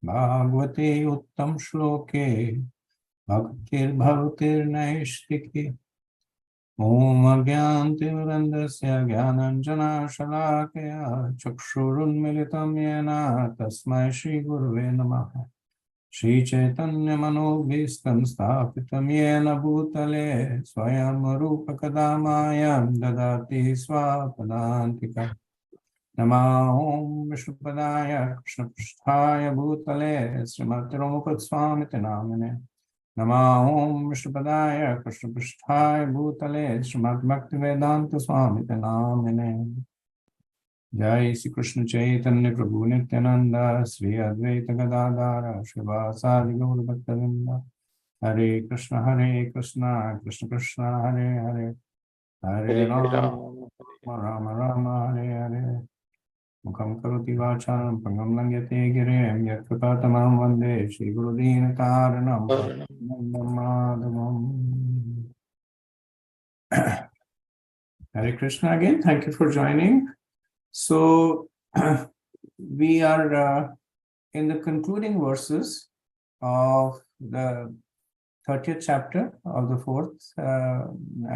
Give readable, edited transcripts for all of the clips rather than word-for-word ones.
Bhagavate Uttam Shloke Bhaktir Bhavatir Naishtiki Om Agyanti Vrandasya Gyananjana Shalakaya Chakshurun Militam Yena Tasmai Shri Gurave Namaha Shri Chaitanya Manobhistam Sthapitam Yena Bhutale Swayam Rupa Kadamayam Dadati Swapadantika Namo Vishnupadaya Krishnapristhaya Bhutale Srimati Ramupatswamiti Namine Namo Vishnupadaya Krishnapristhaya Bhutale Srimati Bhaktivedanta Swamiti Namine Jai Sri Krishna Chaitanya Prabhu Nityananda Sri Advaita Gadadara Srivasadi Gaura Bhaktavrinda Hare Krishna Krishna Krishna Hare Hare Hare Rama Rama Rama Hare Hare Mukham karoti vācālam pangam langyate girem yat kripatamam vande Shri Guru Dīna Kāranam Madhavam. Hare Krishna again. Thank you for joining. So we are in the concluding verses of the 30th chapter of the 4th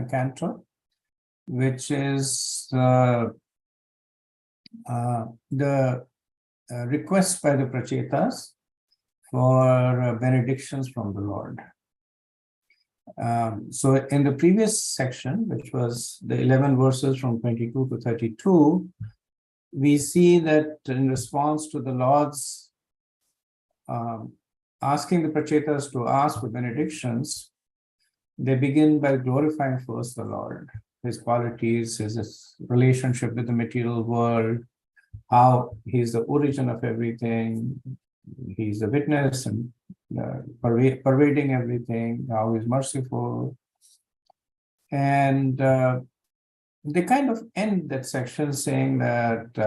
canto, which is the request by the Prachetas for benedictions from the Lord. So in the previous section, which was the 11 verses from 22 to 32, we see that in response to the Lord's asking the Prachetas to ask for benedictions, they begin by glorifying first the Lord, his qualities, his relationship with the material world, how he's the origin of everything, he's the witness and pervading everything, how he's merciful. And they kind of end that section saying that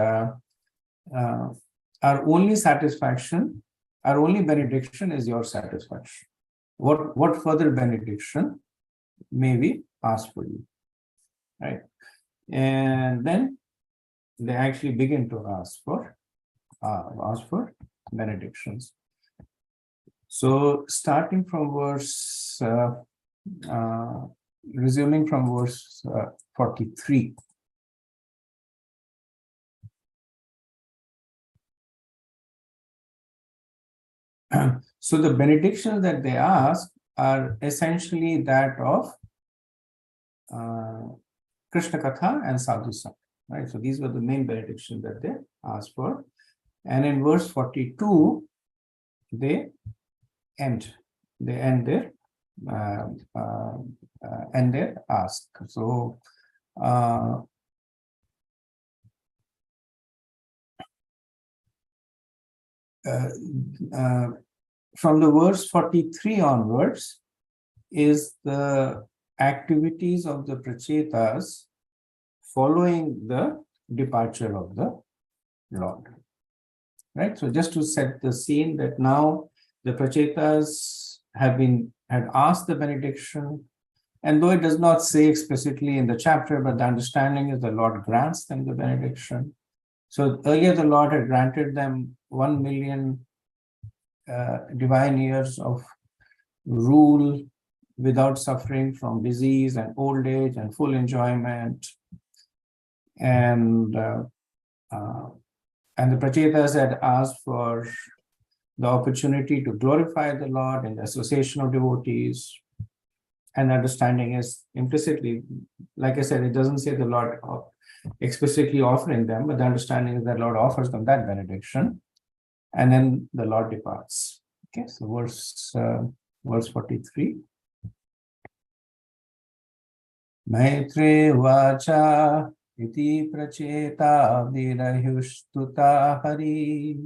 our only satisfaction, our only benediction is your satisfaction. What further benediction may we ask for you? Right? And then they actually begin to ask for benedictions. So starting from verse, resuming from verse 43. So the benedictions that they ask are essentially that of Krishna Katha and Sadhu Sangha, right? So these were the main benedictions that they asked for. And in verse 42, they end their ask. So from the verse 43 onwards is the activities of the Prachetas following the departure of the Lord. Right? So just to set the scene that now the Prachetas had asked the benediction, and though it does not say explicitly in the chapter, but the understanding is the Lord grants them the benediction. So earlier the Lord had granted them 1 million divine years of rule without suffering from disease and old age and full enjoyment. And the Prachetas had asked for the opportunity to glorify the Lord in the association of devotees. And understanding is implicitly, like I said, it doesn't say the Lord explicitly offering them, but the understanding is that Lord offers them that benediction, and then the Lord departs. Okay, so verse 43. Maitre vacha iti pracheta virahyushtuta hari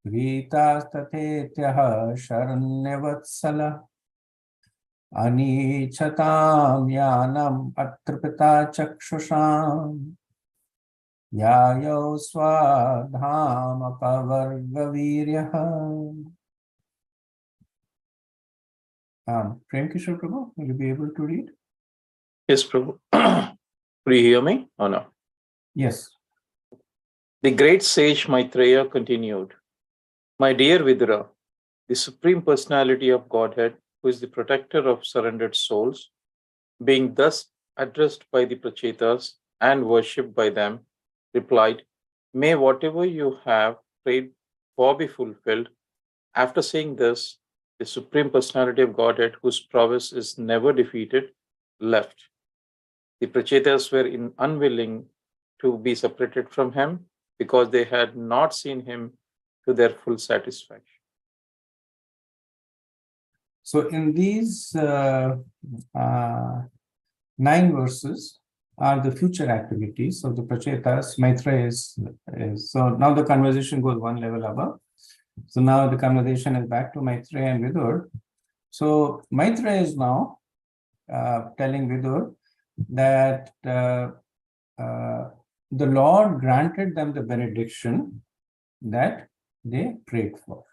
Ritastatetyaha sharanyavatsala Anichatam yanam atripita chakshusham Yayo swadham apavargaviryaha. Prem Kishore Prabhu, will you be able to read? Yes, Prabhu. Could you hear me or no? Yes. The great sage Maitreya continued, My dear Vidura, the Supreme Personality of Godhead, who is the protector of surrendered souls, being thus addressed by the Prachetas and worshipped by them, replied, May whatever you have prayed for be fulfilled. After saying this, the Supreme Personality of Godhead, whose prowess is never defeated, left. The Prachetas were unwilling to be separated from him because they had not seen him to their full satisfaction. So in these 9 verses are the future activities of the Prachetas. Maitreya is so now the conversation goes one level above. So now the conversation is back to Maitreya and Vidur. So Maitreya is now telling Vidur that the Lord granted them the benediction that they prayed for.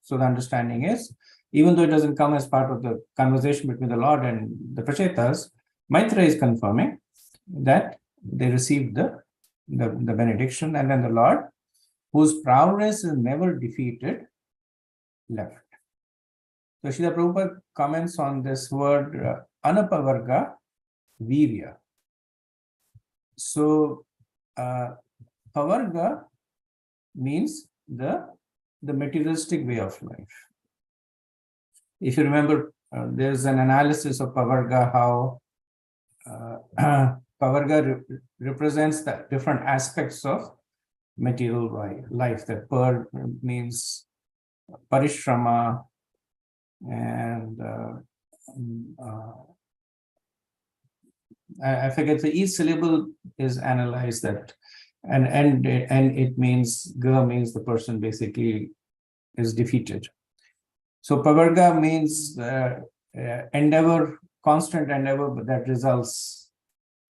So the understanding is, even though it doesn't come as part of the conversation between the Lord and the Prachetas, Maitreya is confirming that they received the benediction, and then the Lord, whose prowess is never defeated, left. So Srila Prabhupada comments on this word anapavarga virya. So pavarga means the materialistic way of life. If you remember, there's an analysis of pavarga, how pavarga represents the different aspects of material life. That par means parishrama, and I forget, the each syllable is analyzed that, and it means ga means the person basically is defeated. So pavarga means endeavor, constant endeavor that results.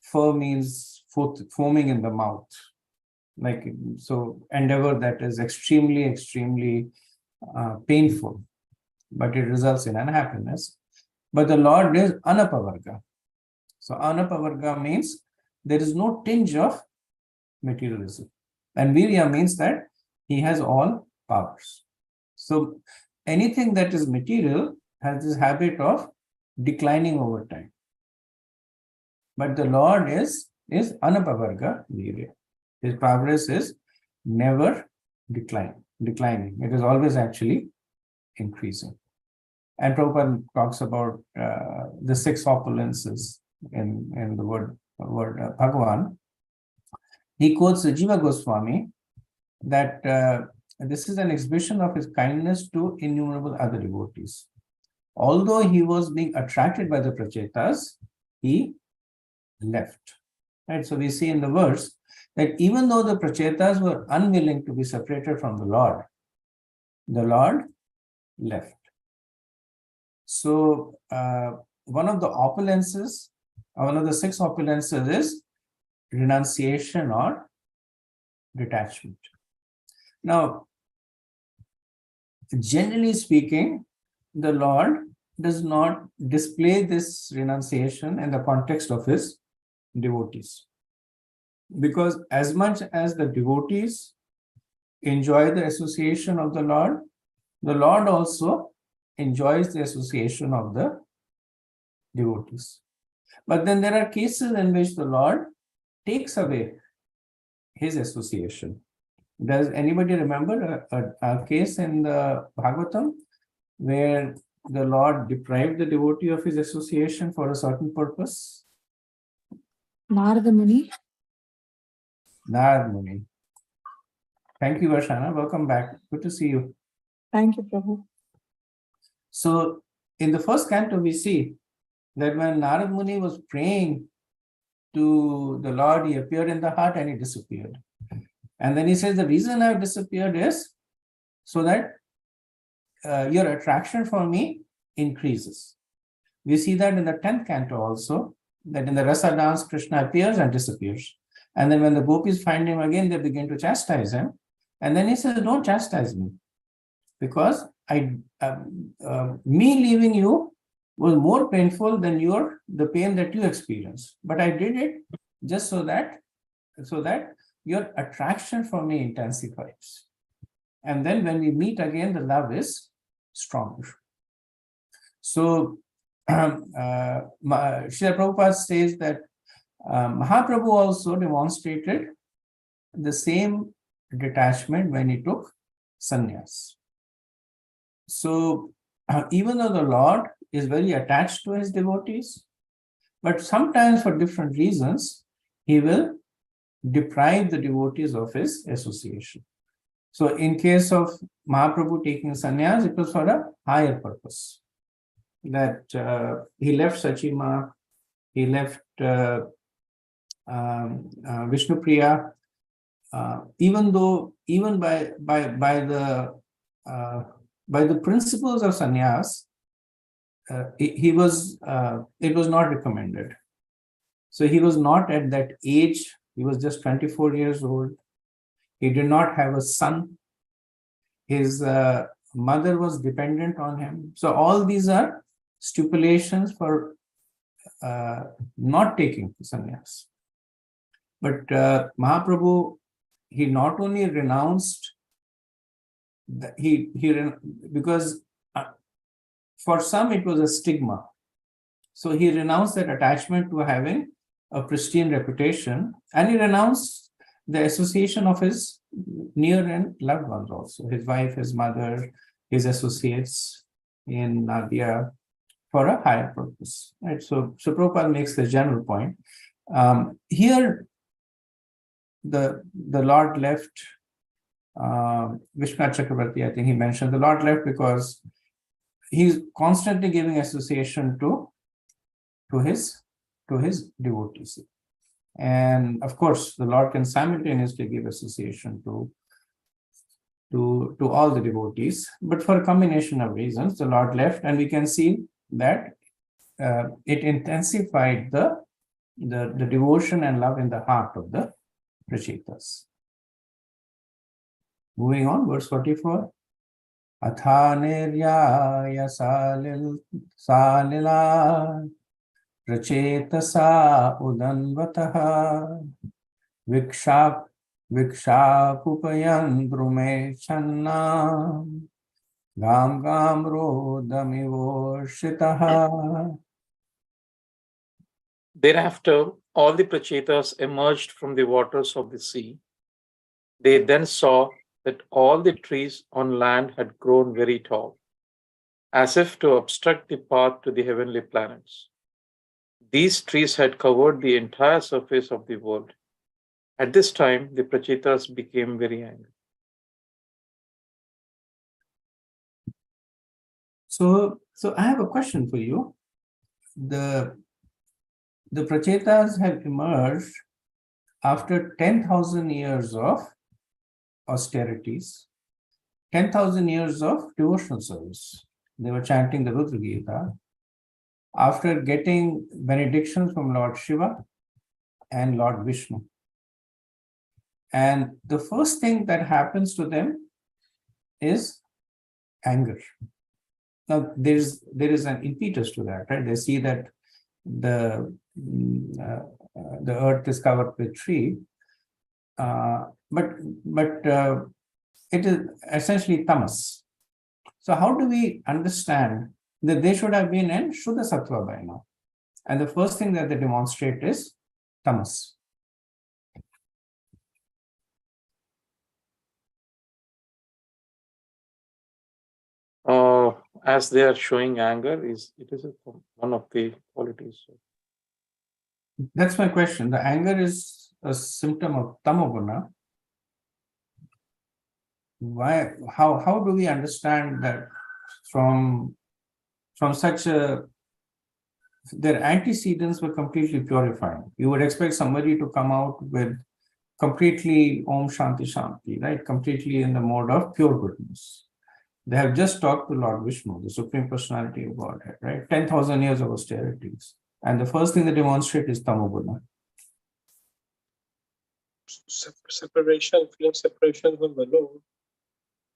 Fur means foaming in the mouth. Like, so endeavor that is extremely painful, but it results in unhappiness. But the Lord is anapavarga. So anapavarga means there is no tinge of materialism. And virya means that he has all powers. So anything that is material has this habit of declining over time. But the Lord is anapavarga virya. His progress is never declining. It is always actually increasing. And Prabhupada talks about the 6 opulences in the word Bhagavan. He quotes Jiva Goswami that this is an exhibition of his kindness to innumerable other devotees. Although he was being attracted by the Prachetas, he left. Right? So we see in the verse that even though the Prachetas were unwilling to be separated from the Lord left. So one of the opulences, one of the 6 opulences is renunciation or detachment. Now, generally speaking, the Lord does not display this renunciation in the context of his devotees. Because as much as the devotees enjoy the association of the Lord also enjoys the association of the devotees. But then there are cases in which the Lord takes away his association. Does anybody remember a case in the Bhagavatam where the Lord deprived the devotee of his association for a certain purpose? Narada Muni. Narada Muni. Thank you, Varshana. Welcome back. Good to see you. Thank you, Prabhu. So in the first canto, we see that when Narada Muni was praying to the Lord, he appeared in the heart and he disappeared. And then he says, the reason I've disappeared is so that your attraction for me increases. We see that in the 10th canto also, that in the rasa dance, Krishna appears and disappears. And then when the gopis find him again, they begin to chastise him. And then he says, don't chastise me, because me leaving you was more painful than the pain that you experienced. But I did it just so that your attraction for me intensifies. And then when we meet again, the love is stronger. So Srila Prabhupada says that Mahaprabhu also demonstrated the same detachment when he took sannyas. So even though the Lord is very attached to his devotees, but sometimes for different reasons, he will deprive the devotees of his association. So in case of Mahaprabhu taking sannyas, it was for a higher purpose. That he left Sachima, he left Vishnupriya, even by the principles of sannyas, it was not recommended. So he was not at that age. He was just 24 years old. He did not have a son. His mother was dependent on him. So all these are stipulations for not taking sannyas. But Mahaprabhu, he not only renounced, because for some it was a stigma. So he renounced that attachment to having a pristine reputation, and he renounced the association of his near and loved ones also, his wife, his mother, his associates in Nadia, for a higher purpose. Right? So Prabhupada makes the general point. Here, the Lord left, Vishwanath Chakravarti, I think he mentioned, the Lord left because he's constantly giving association to his devotees. And of course, the Lord can simultaneously give association to all the devotees, but for a combination of reasons, the Lord left, and we can see that it intensified the devotion and love in the heart of the Prachetas. Moving on, verse 44. Atha niryaya salila Prachetasa udanvataha vikshapupayan drume channa gam gam rodamivoshitaha. Thereafter, all the Prachetas emerged from the waters of the sea. They then saw that all the trees on land had grown very tall, as if to obstruct the path to the heavenly planets. These trees had covered the entire surface of the world. At this time, the Prachetas became very angry. So I have a question for you. The Prachetas have emerged after 10,000 years of austerities, 10,000 years of devotional service. They were chanting the Rudra Gita after getting benedictions from Lord Shiva and Lord Vishnu. And the first thing that happens to them is anger. Now, there is an impetus to that, right? They see that the earth is covered with tree, but it is essentially tamas. So how do we understand that they should have been in Shuddha Sattva by now? And the first thing that they demonstrate is tamas. As they are showing anger, it is one of the qualities. That's my question. The anger is a symptom of tamoguna. Why? How do we understand that from such a, their antecedents were completely purifying? You would expect somebody to come out with completely Om Shanti Shanti, right? Completely in the mode of pure goodness. They have just talked to Lord Vishnu, the Supreme Personality of Godhead, right? 10,000 years of austerities. And the first thing they demonstrate is tamoguna. Separation, feeling separation from the Lord,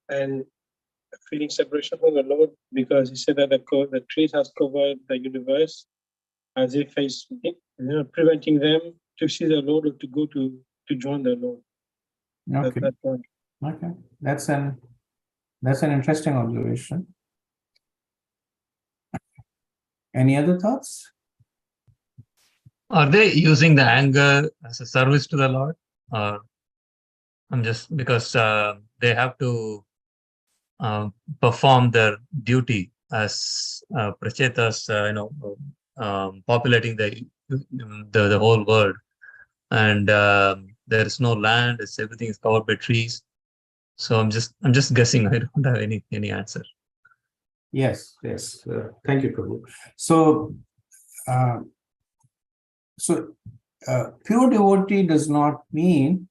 and feeling separation from the Lord because he said that the trees has covered the universe as if it's preventing them to see the Lord or to go to join the Lord. Okay. At that point. Okay. That's an That's an interesting observation. Any other thoughts? Are they using the anger as a service to the Lord? Or I'm just because they have to perform their duty as prachetas, populating the whole world, and there is no land; everything is covered by trees. So I'm just guessing. I don't have any answer. Yes. Thank you, Prabhu. So, pure devotee does not mean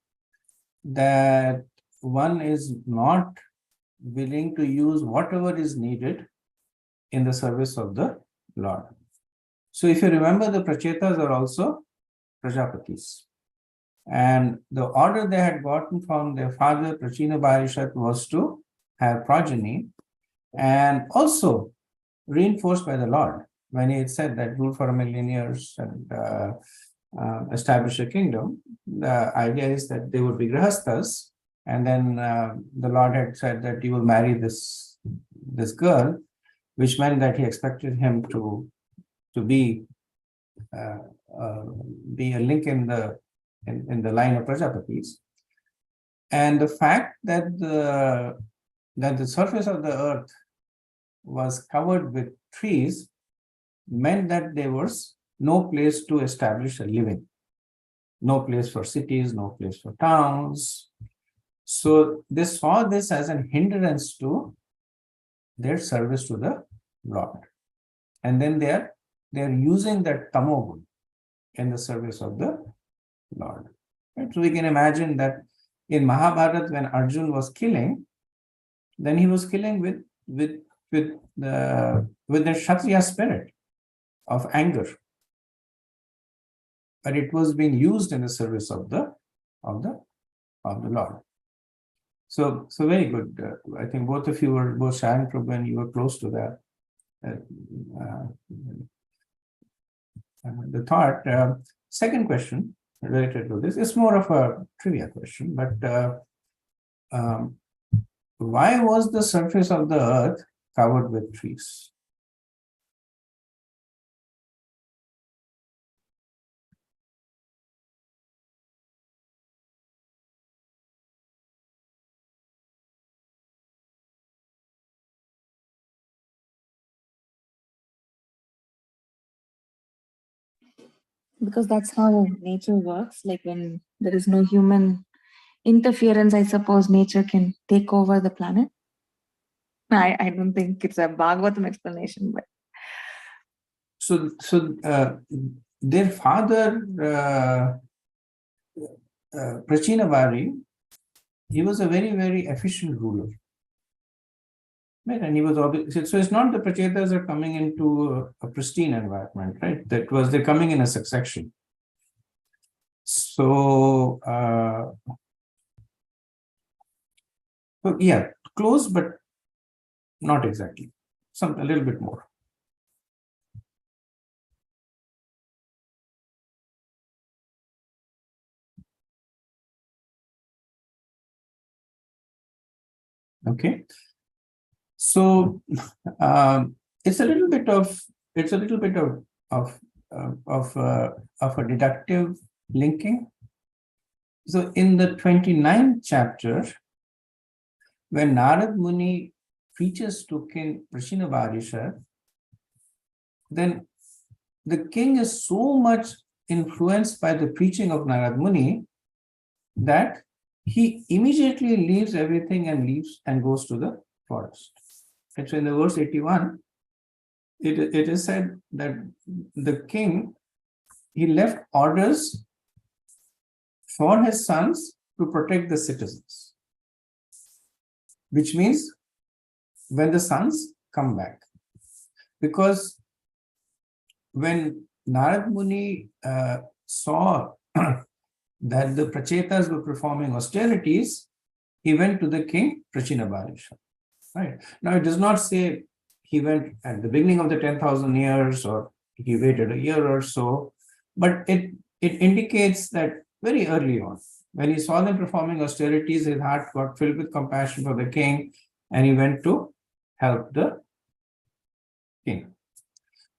that one is not willing to use whatever is needed in the service of the Lord. So if you remember, the prachetas are also prajapatis. And the order they had gotten from their father, Prachina Barishat, was to have progeny, and also reinforced by the Lord when he had said that rule for 1,000,000 years and establish a kingdom. The idea is that they would be grihasthas, and then the Lord had said that you will marry this girl, which meant that he expected him to be a link in the line of Prajapatis. And the fact that the surface of the earth was covered with trees meant that there was no place to establish a living, no place for cities, no place for towns. So they saw this as an hindrance to their service to the Lord. And then they're using that tamogun in the service of the Lord. Right? So we can imagine that in Mahabharata, when Arjun was killing, then he was killing with the Kshatriya spirit of anger, but it was being used in the service of the Lord. So very good. I think both of you were, both Shayan Prabhu and you were close to that. The thought. Second question related to this is more of a trivia question, but why was the surface of the earth covered with trees? Because that's how nature works. Like when there is no human interference, I suppose nature can take over the planet. I don't think it's a Bhagavatam explanation, but So their father, Prachinavari, he was a very, very efficient ruler. Right, and he was obviously, so it's not the prachetas are coming into a pristine environment, right? They're coming in a succession. So, yeah, close, but not exactly. A little bit more. Okay. So it's a little bit of a deductive linking. So in the 29th chapter, when Narad Muni preaches to King Prachinabarisha, then the king is so much influenced by the preaching of Narad Muni that he immediately leaves everything and goes to the forest. And so in the verse 81, it is said that the king, he left orders for his sons to protect the citizens, which means when the sons come back. Because when Narad Muni saw that the prachetas were performing austerities, he went to the king Prachinabarisha. Right. Now, it does not say he went at the beginning of the 10,000 years or he waited a year or so, but it indicates that very early on, when he saw them performing austerities, his heart got filled with compassion for the king, and he went to help the king.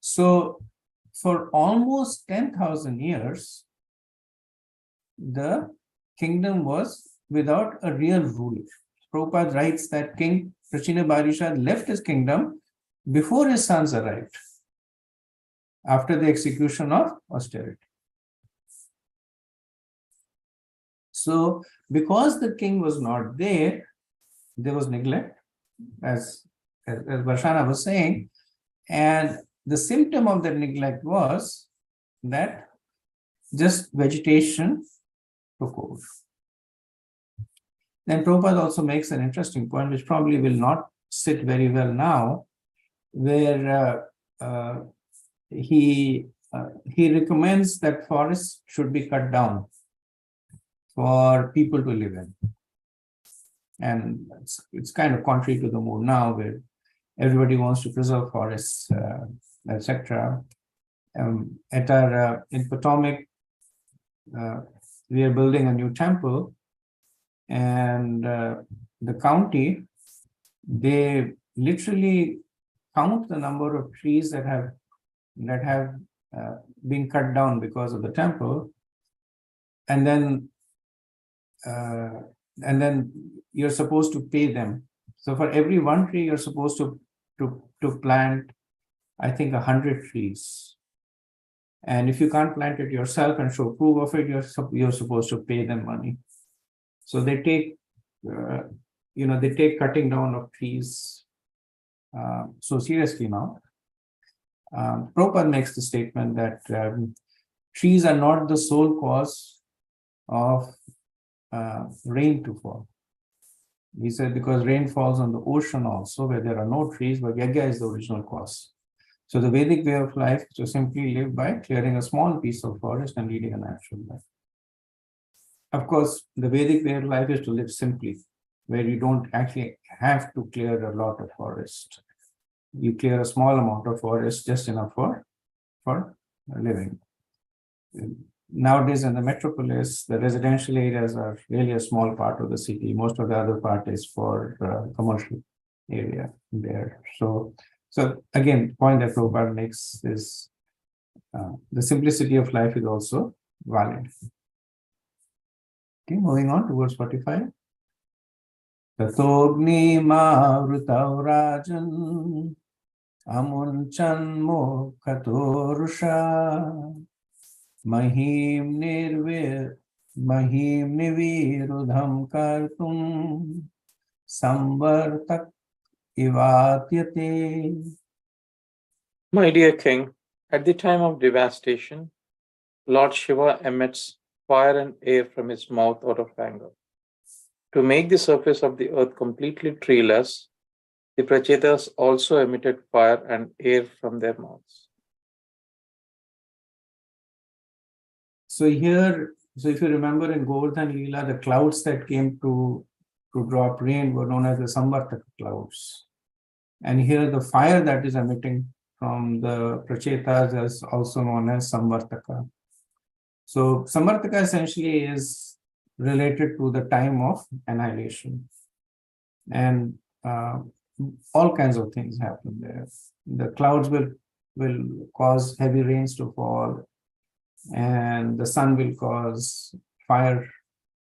So for almost 10,000 years, the kingdom was without a real ruler. Prabhupada writes that King Prachina Barisha left his kingdom before his sons arrived, after the execution of austerity. So because the king was not there, there was neglect, as Varshana was saying, and the symptom of that neglect was that just vegetation took over. Then Prabhupada also makes an interesting point, which probably will not sit very well now, where he recommends that forests should be cut down for people to live in. And it's kind of contrary to the mood now, where everybody wants to preserve forests, etc. At our in Potomac, we are building a new temple, and the county, they literally count the number of trees that have been cut down because of the temple, and then you're supposed to pay them. So for every one tree, you're supposed to plant, I think, 100 trees. And if you can't plant it yourself and show proof of it, you're supposed to pay them money. So they take, they take cutting down of trees so seriously now. Prabhupada makes the statement that trees are not the sole cause of rain to fall. He said because rain falls on the ocean also, where there are no trees, but yajna is the original cause. So the Vedic way of life is to simply live by clearing a small piece of forest and leading a natural life. Of course, the Vedic way of life is to live simply, where you don't actually have to clear a lot of forest. You clear a small amount of forest, just enough for living. Nowadays in the metropolis, the residential areas are really a small part of the city. Most of the other part is for commercial area there. So again, the point that Prabhupada makes is the simplicity of life is also valid. Okay, moving on to verse 45. Tatogni mavrutav rajan amunchan mokhatorusha mahim nivirudham kartum samvartak ivatyate. My dear king, at the time of devastation, Lord Shiva emits fire and air from his mouth out of anger. To make the surface of the earth completely treeless, the Prachetas also emitted fire and air from their mouths. So here, if you remember in Govardhan Leela, the clouds that came to drop rain were known as the Samvartaka clouds. And here the fire that is emitting from the Prachetas is also known as Samvartaka. So Samvartaka essentially is related to the time of annihilation. And all kinds of things happen there. The clouds will cause heavy rains to fall, and the sun will cause fire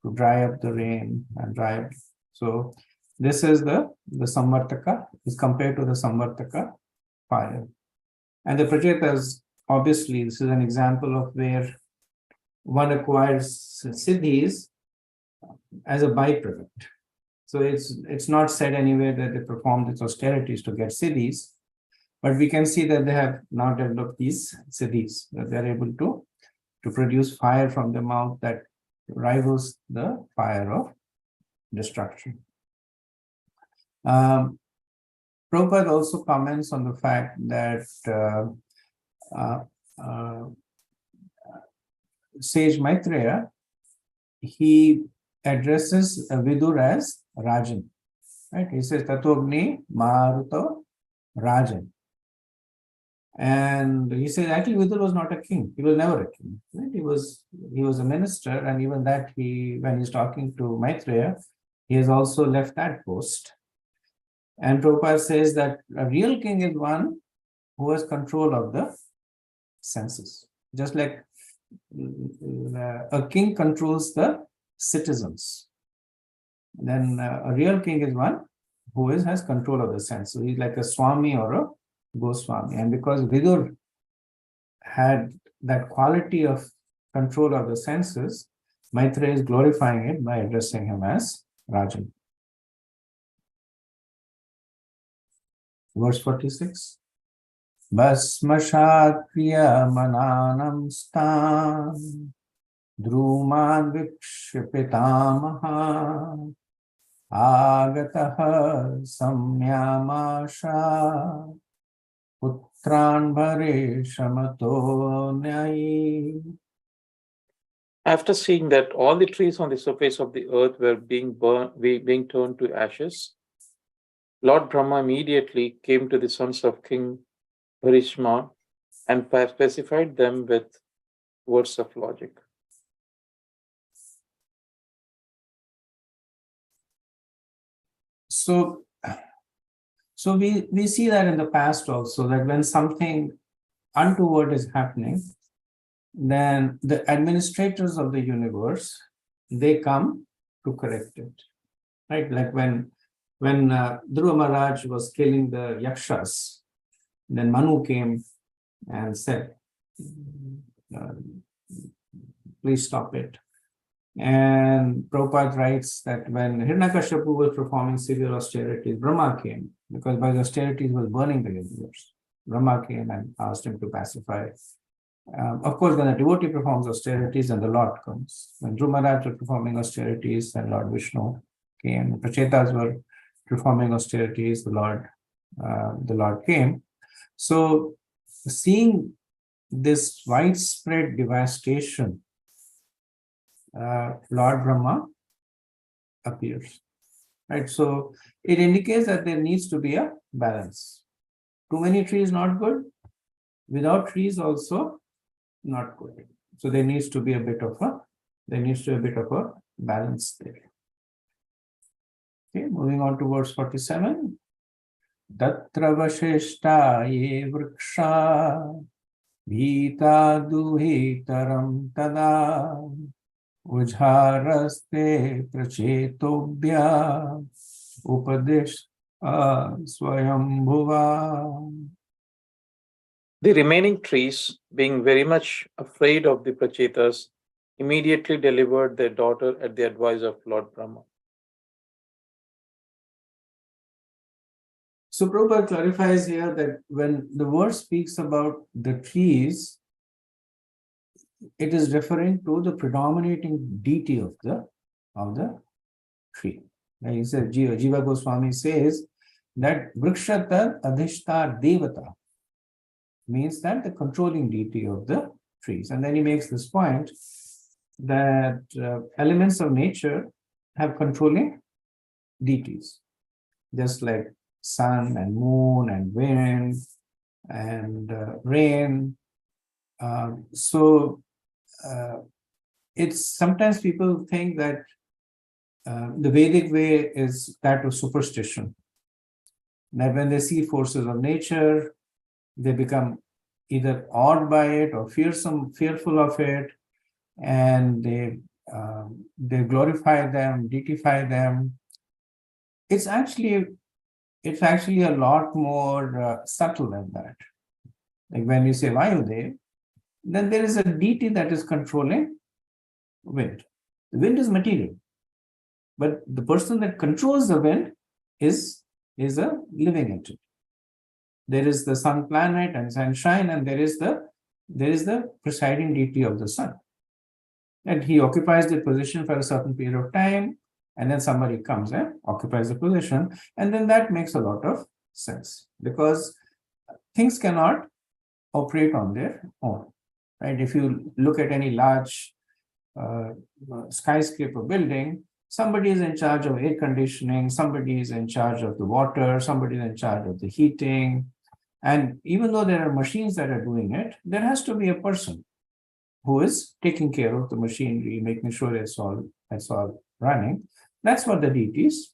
to dry up the rain and dry up. So this is the Samvartaka is compared to the Samvartaka fire. And the Prachetas, obviously, this is an example of where one acquires siddhis as a byproduct. So it's not said anywhere that they perform these austerities to get siddhis, but we can see that they have now developed these siddhis, that they're able to produce fire from the mouth that rivals the fire of destruction. Prabhupada also comments on the fact that sage Maitreya, he addresses Vidur as Rajan, right? He says Tatogni Maruto Rajan. And he says actually Vidur was not a king. He was never a king. Right? He was a minister, and even that when he's talking to Maitreya, he has also left that post. And Prabhupada says that a real king is one who has control of the senses. Just like a king controls the citizens. Then a real king is one who has control of the senses. He's like a Swami or a Goswami. And because Vidur had that quality of control of the senses, Maitreya is glorifying it by addressing him as Rajan. Verse 46. Basmashat kriya mananam stan druman vikshipitamaha agataha samyamasha putran bhare shamato nyai. After seeing that all the trees on the surface of the earth were being turned to ashes, Lord Brahma immediately came to the sons of King Bharishma and specified them with words of logic. So we see that in the past also, that when something untoward is happening, then the administrators of the universe, they come to correct it, right? Like when Dhruva Maharaj was killing the Yakshas, then Manu came and said, please stop it. And Prabhupada writes that when Hiranyakashipu was performing severe austerities, Brahma came, because by the austerities was burning the universe. Brahma came and asked him to pacify. Of course, when a devotee performs austerities, then the Lord comes. When Dhruva Maharaj was performing austerities, then Lord Vishnu came. The Prachetas were performing austerities, the Lord came. So, seeing this widespread devastation, Lord Brahma appears, right? So it indicates that there needs to be a balance. Too many trees not good. Without trees also not good. So there needs to be a bit of a balance there. Okay, moving on to verse 47. Tatra vashishta ye vriksha bhita duhitaram tada ujharaste prachetobhya upadesh swayambhuva. The remaining trees, being very much afraid of the Prachetas, immediately delivered their daughter at the advice of Lord Brahma. So Prabhupada clarifies here that when the verse speaks about the trees, it is referring to the predominating deity of the tree. Like he said, Jiva Goswami says that Vrikshata Adhishtar Devata means that the controlling deity of the trees. And then he makes this point that elements of nature have controlling deities, just like sun and moon and wind and rain. It's sometimes people think that the Vedic way is that of superstition. That when they see forces of nature, they become either awed by it or fearful of it, and they glorify them, deitify them. It's actually a lot more subtle than that. Like when you say Vayudev, then there is a deity that is controlling wind. The wind is material, but the person that controls the wind is a living entity. There is the sun planet and sunshine, and there is the presiding deity of the sun. And he occupies the position for a certain period of time, and then somebody comes and occupies the position, and then that makes a lot of sense, because things cannot operate on their own, right? If you look at any large skyscraper building, somebody is in charge of air conditioning, somebody is in charge of the water, somebody is in charge of the heating. And even though there are machines that are doing it, there has to be a person who is taking care of the machinery, making sure it's all running. That's what the deities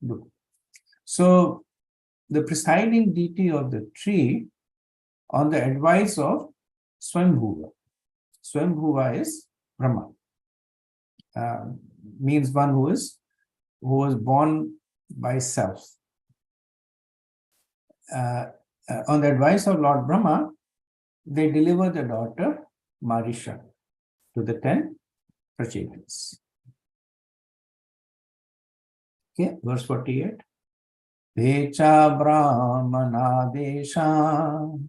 do. So the presiding deity of the tree, on the advice of Swambhuva. Swambhuva is Brahma. Means one who was born by self. On the advice of Lord Brahma, they deliver the daughter Marisha to the 10 Prachetas. Okay, verse 48. Techa Brahmanadesha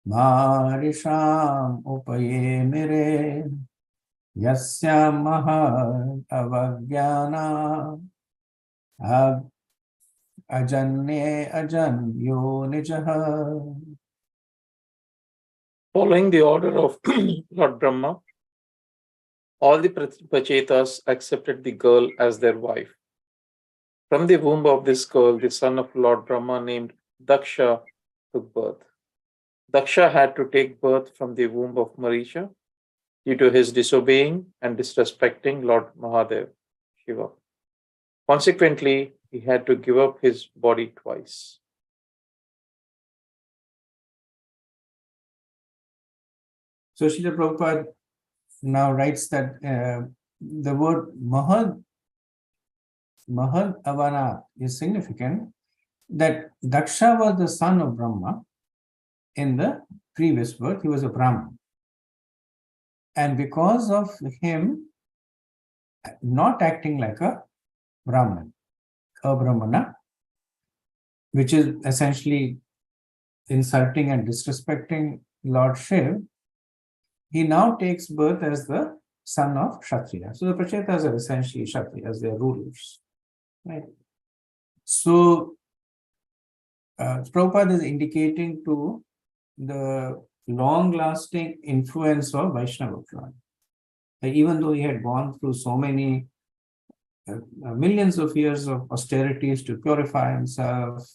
Marisham Upaye Mire Yasya Mahad Avagyana Ajanye Ajanyo Nijaha. Following the order of Lord Brahma, all the Prachetas accepted the girl as their wife. From the womb of this girl, the son of Lord Brahma named Daksha took birth. Daksha had to take birth from the womb of Marisha due to his disobeying and disrespecting Lord Mahadev, Shiva. Consequently, he had to give up his body twice. So Srila Prabhupada now writes that the word Mahad Avana is significant, that Daksha was the son of Brahma in the previous birth. He was a Brahman. And because of him not acting like a Brahman, a Brahmana, which is essentially insulting and disrespecting Lord Shiva, he now takes birth as the son of Kshatriya. So the Prachetas are essentially Kshatriyas, they are rulers. Right? So Prabhupada is indicating to the long-lasting influence of Vaishnava Purana. Even though he had gone through so many millions of years of austerities to purify himself,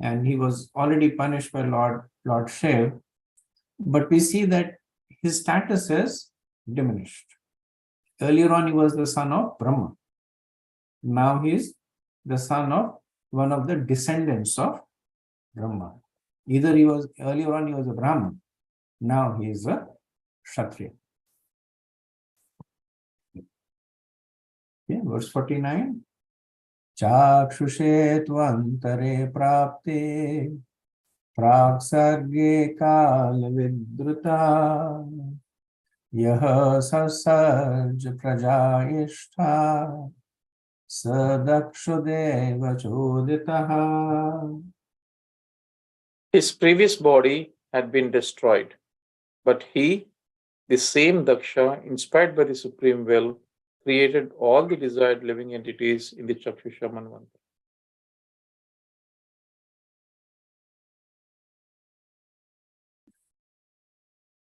and he was already punished by Lord Shiva, but we see that his status is diminished. Earlier on, he was the son of Brahma. Now he is the son of one of the descendants of Brahma. Either earlier on he was a Brahman, now he is a Kshatriya. Okay, verse 49. Chakshushe tvantare prapte praksarge kal vidruta yaha sasarj praja ishtha sadakshudeva choditaha. His previous body had been destroyed, but he, the same Daksha, inspired by the Supreme Will, created all the desired living entities in the Chakshusha Manvantara.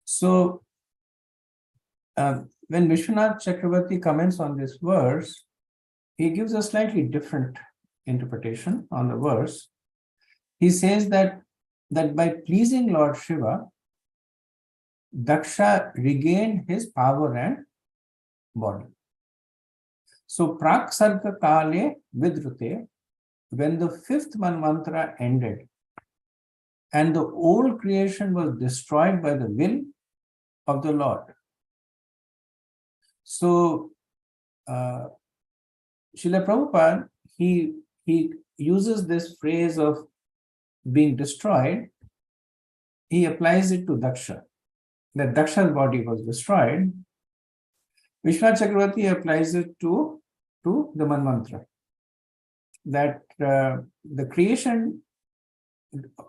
So, when Vishwanath Chakravarti comments on this verse, he gives a slightly different interpretation on the verse. He says that by pleasing Lord Shiva, Daksha regained his power and body. So, Praksarga Kale Vidrute, when the 5th Manvantara ended and the old creation was destroyed by the will of the Lord. So, Srila Prabhupada, he uses this phrase of being destroyed, he applies it to Daksha. That Daksha's body was destroyed. Vishwanath Chakravarti applies it to the Manvantara. That the creation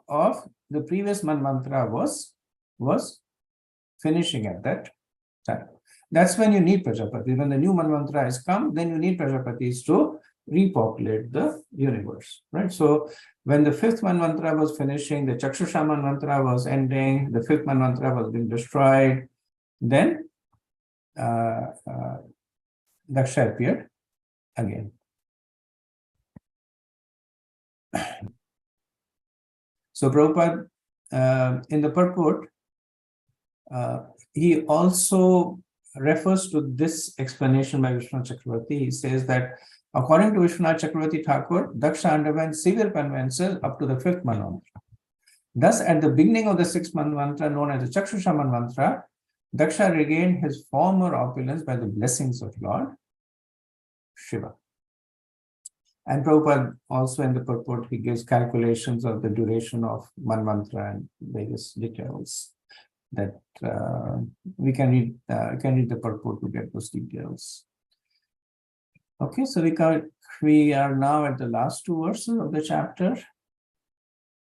of the previous Manvantara was finishing at that time. That's when you need Prajapati. When the new Manvantara has come, then you need Prajapatis to repopulate the universe, right? So when the 5th Manvantara was finishing, the Chakshusha Manvantara was ending, the 5th Manvantara was being destroyed, then Daksha appeared again. So Prabhupada, in the purport, he also refers to this explanation by Vishwanath Chakravarti. He says that According to Vishwanath Chakravarti Thakur, Daksha underwent severe penances up to the 5th mantra. Thus, at the beginning of the 6th mantra, known as the Chakshusha mantra, Daksha regained his former opulence by the blessings of Lord Shiva. And Prabhupada also in the purport, he gives calculations of the duration of mantra and various details that we can read the purport to get those details. Okay, so we are now at the last two verses of the chapter.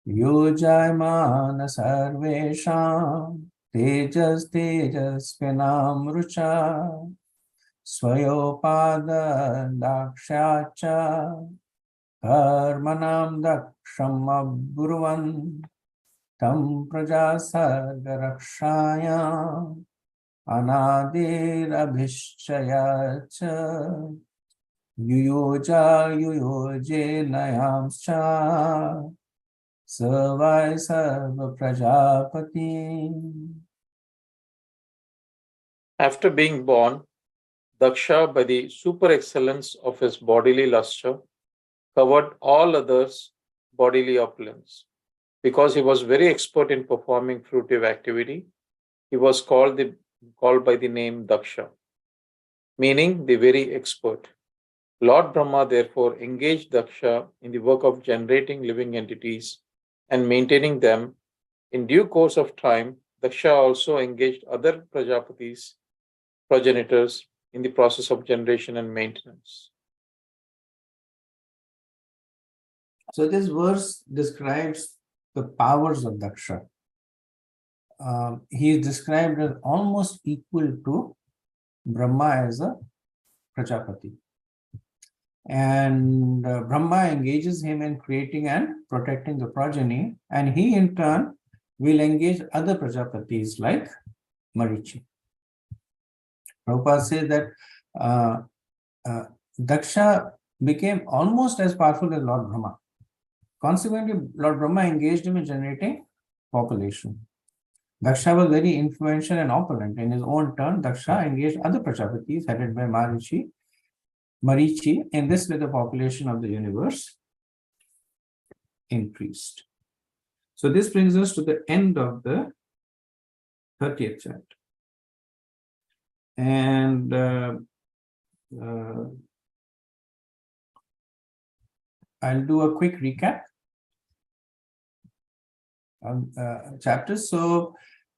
Yojaymana sarvesham tejas tejasvinam rucha swayopada dakshacha karmanam daksham abruvan tam prajasargarakshaya anadir abhishchayacha yuyoja yuyoje nayamscha Savai Sarva Prajapati. After being born, Daksha, by the super excellence of his bodily luster, covered all others' bodily opulence. Because he was very expert in performing fruitive activity, he was called by the name Daksha, meaning the very expert. Lord Brahma therefore engaged Daksha in the work of generating living entities and maintaining them. In due course of time, Daksha also engaged other Prajapatis, progenitors, in the process of generation and maintenance. So this verse describes the powers of Daksha. He is described as almost equal to Brahma as a Prajapati. And Brahma engages him in creating and protecting the progeny, and he in turn will engage other Prajapatis like Marichi. Prabhupada says that Daksha became almost as powerful as Lord Brahma. Consequently, Lord Brahma engaged him in generating population. Daksha was very influential and opulent. In his own turn, Daksha engaged other Prajapatis headed by Marichi. In this way, the population of the universe increased. So this brings us to the end of the 30th chapter. And I'll do a quick recap on chapters. So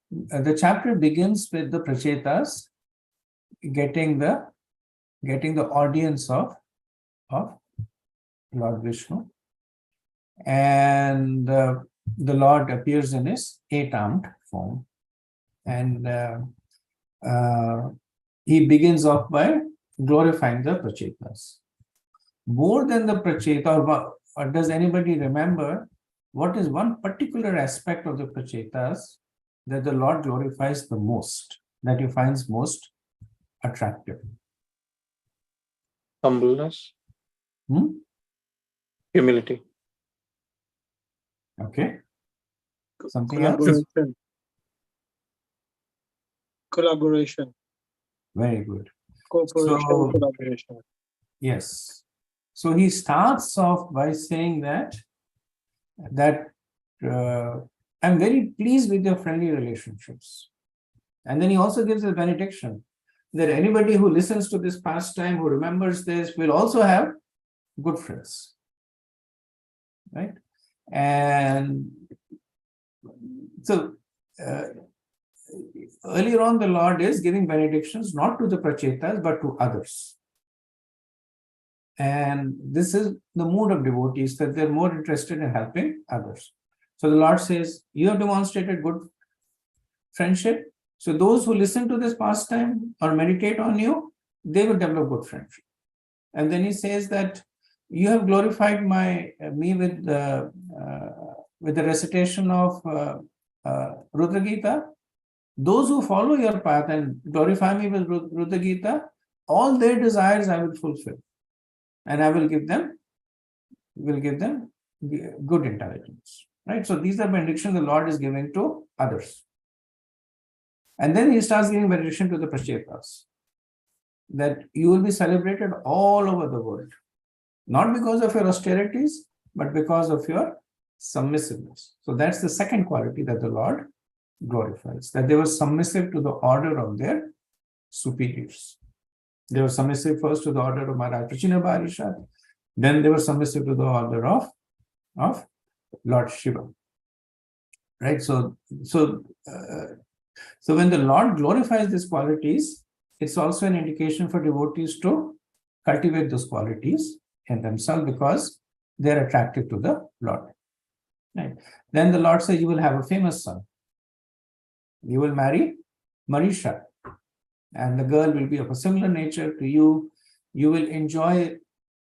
the chapter begins with the Prachetas getting the audience of Lord Vishnu, and the Lord appears in his 8-armed form, and he begins off by glorifying the Prachetas. More than the Pracheta, or does anybody remember what is one particular aspect of the Prachetas that the Lord glorifies the most, that he finds most attractive? Humbleness. Humility. Okay. Something else? Collaboration. Very good. Cooperation, collaboration. Yes. So he starts off by saying that I'm very pleased with your friendly relationships. And then he also gives a benediction that anybody who listens to this pastime, who remembers this, will also have good friends. Right? And so earlier on, the Lord is giving benedictions not to the Prachetas, but to others. And this is the mood of devotees, that they're more interested in helping others. So the Lord says, you have demonstrated good friendship. So those who listen to this pastime or meditate on you, they will develop good friendship. And then he says that you have glorified me with the recitation of Rudra Gita. Those who follow your path and glorify me with Rudra Gita, all their desires I will fulfill. And I will give them good intelligence. Right? So these are benedictions the Lord is giving to others. And then he starts giving benediction to the Prachetas, that you will be celebrated all over the world. not because of your austerities, but because of your submissiveness. So that's the second quality that the Lord glorifies, that they were submissive to the order of their superiors. They were submissive first to the order of Maharaj Prachina, then they were submissive to the order of Lord Shiva. Right? So when the Lord glorifies these qualities, it's also an indication for devotees to cultivate those qualities in themselves because they're attracted to the Lord. Right? Then the Lord says, you will have a famous son. You will marry Marisha, and the girl will be of a similar nature to you. You will enjoy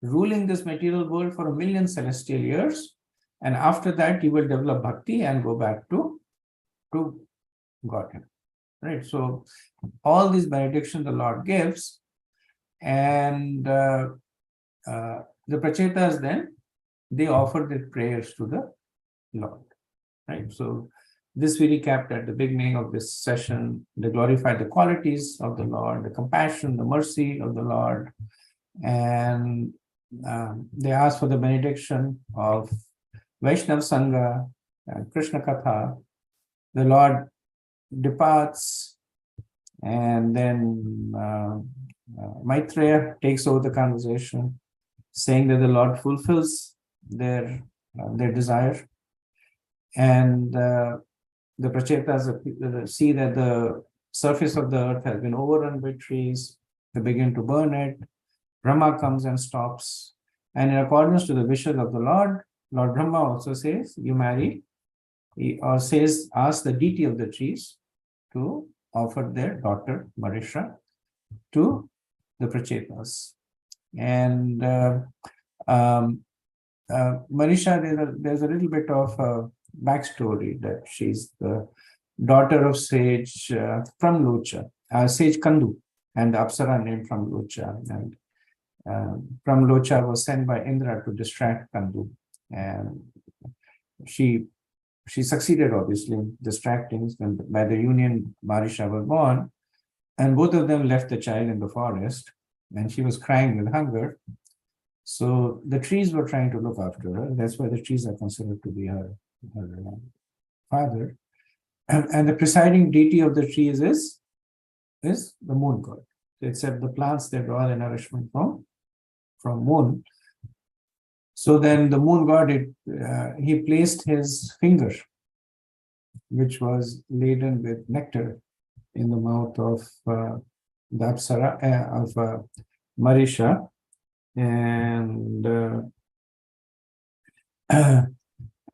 ruling this material world for 1,000,000 celestial years. And after that, you will develop bhakti and go back to Godhead. Right? So all these benedictions the Lord gives, and the Prachetas then, they offer their prayers to the Lord. Right? So this we recapped at the beginning of this session. They glorified the qualities of the Lord, the compassion, the mercy of the Lord, and they asked for the benediction of Vaishnav Sangha and Krishna Katha. The Lord departs, and then Maitreya takes over the conversation, saying that the Lord fulfills their desire, and the Prachetas see that the surface of the earth has been overrun by trees. They begin to burn it. Brahma comes and stops, and in accordance to the wishes of the Lord, Lord Brahma also says, you marry, or says, ask the deity of the trees to offer their daughter Marisha to the Prachetas. And Marisha, there's a little bit of a backstory that she's the daughter of sage from Locha, sage Kandu, and the Apsara named from Locha. And from Locha was sent by Indra to distract Kandu, and she succeeded obviously in distracting. And by the union, Marisha was born, and both of them left the child in the forest, and she was crying with hunger. So the trees were trying to look after her. That's why the trees are considered to be her father. And the presiding deity of the trees is the moon god. Except the plants, they draw their nourishment from moon. So then the moon god, he placed his finger, which was laden with nectar, in the mouth of the Apsara, of Marisha, and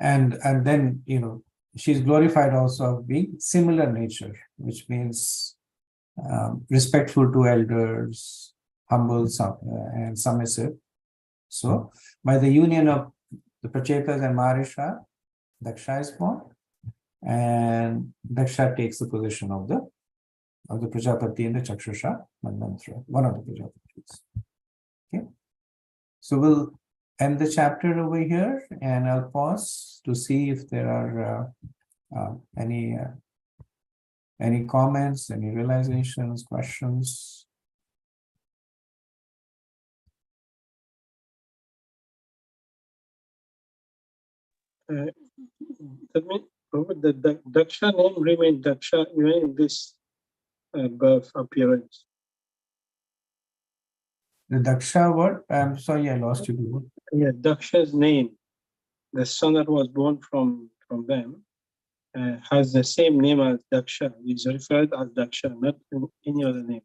and then she's glorified also of being similar nature, which means respectful to elders, humble, and submissive. So by the union of the Prachetas and Marisha, Daksha is born, and Daksha takes the position of the Prajapati in the Chakshusha Manvantara, one of the Prajapatis. Okay, so we'll end the chapter over here, and I'll pause to see if there are any comments, any realizations, questions. That means the Daksha name remained Daksha even in this birth appearance. The Daksha word, I'm sorry, I lost you. Yeah, Daksha's name, the son that was born from them, has the same name as Daksha. It's referred as Daksha, not any other name.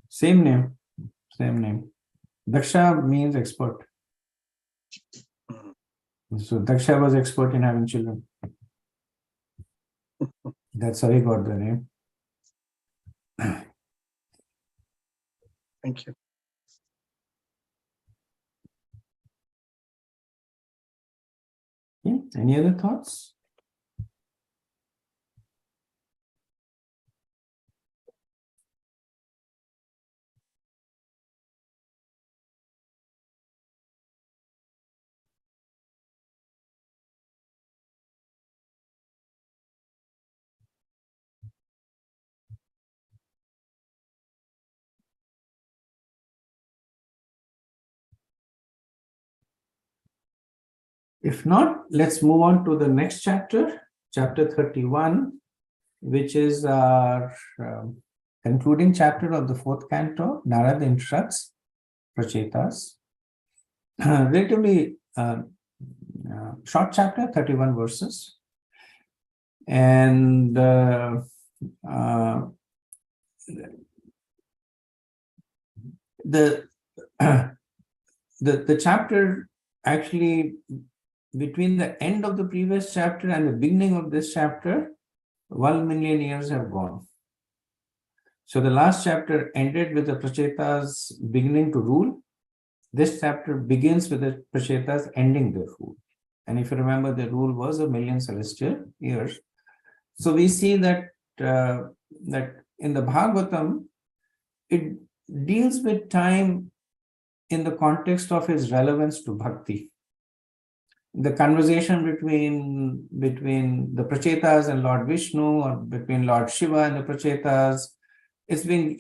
Same name. Daksha means expert. So Daksha was expert in having children. That's how he got the name. Thank you. Okay. Any other thoughts? If not, let's move on to the next chapter, chapter 31, which is our concluding chapter of the fourth canto. Narada instructs Prachetas. Relatively short chapter, 31 verses. And the chapter actually, between the end of the previous chapter and the beginning of this chapter, 1 million years have gone. So the last chapter ended with the Prachetas beginning to rule. This chapter begins with the Prachetas ending their rule. And if you remember, the rule was 1 million celestial years. So we see that that in the Bhagavatam, it deals with time in the context of its relevance to bhakti. The conversation between the Prachetas and Lord Vishnu, or between Lord Shiva and the Prachetas, it's given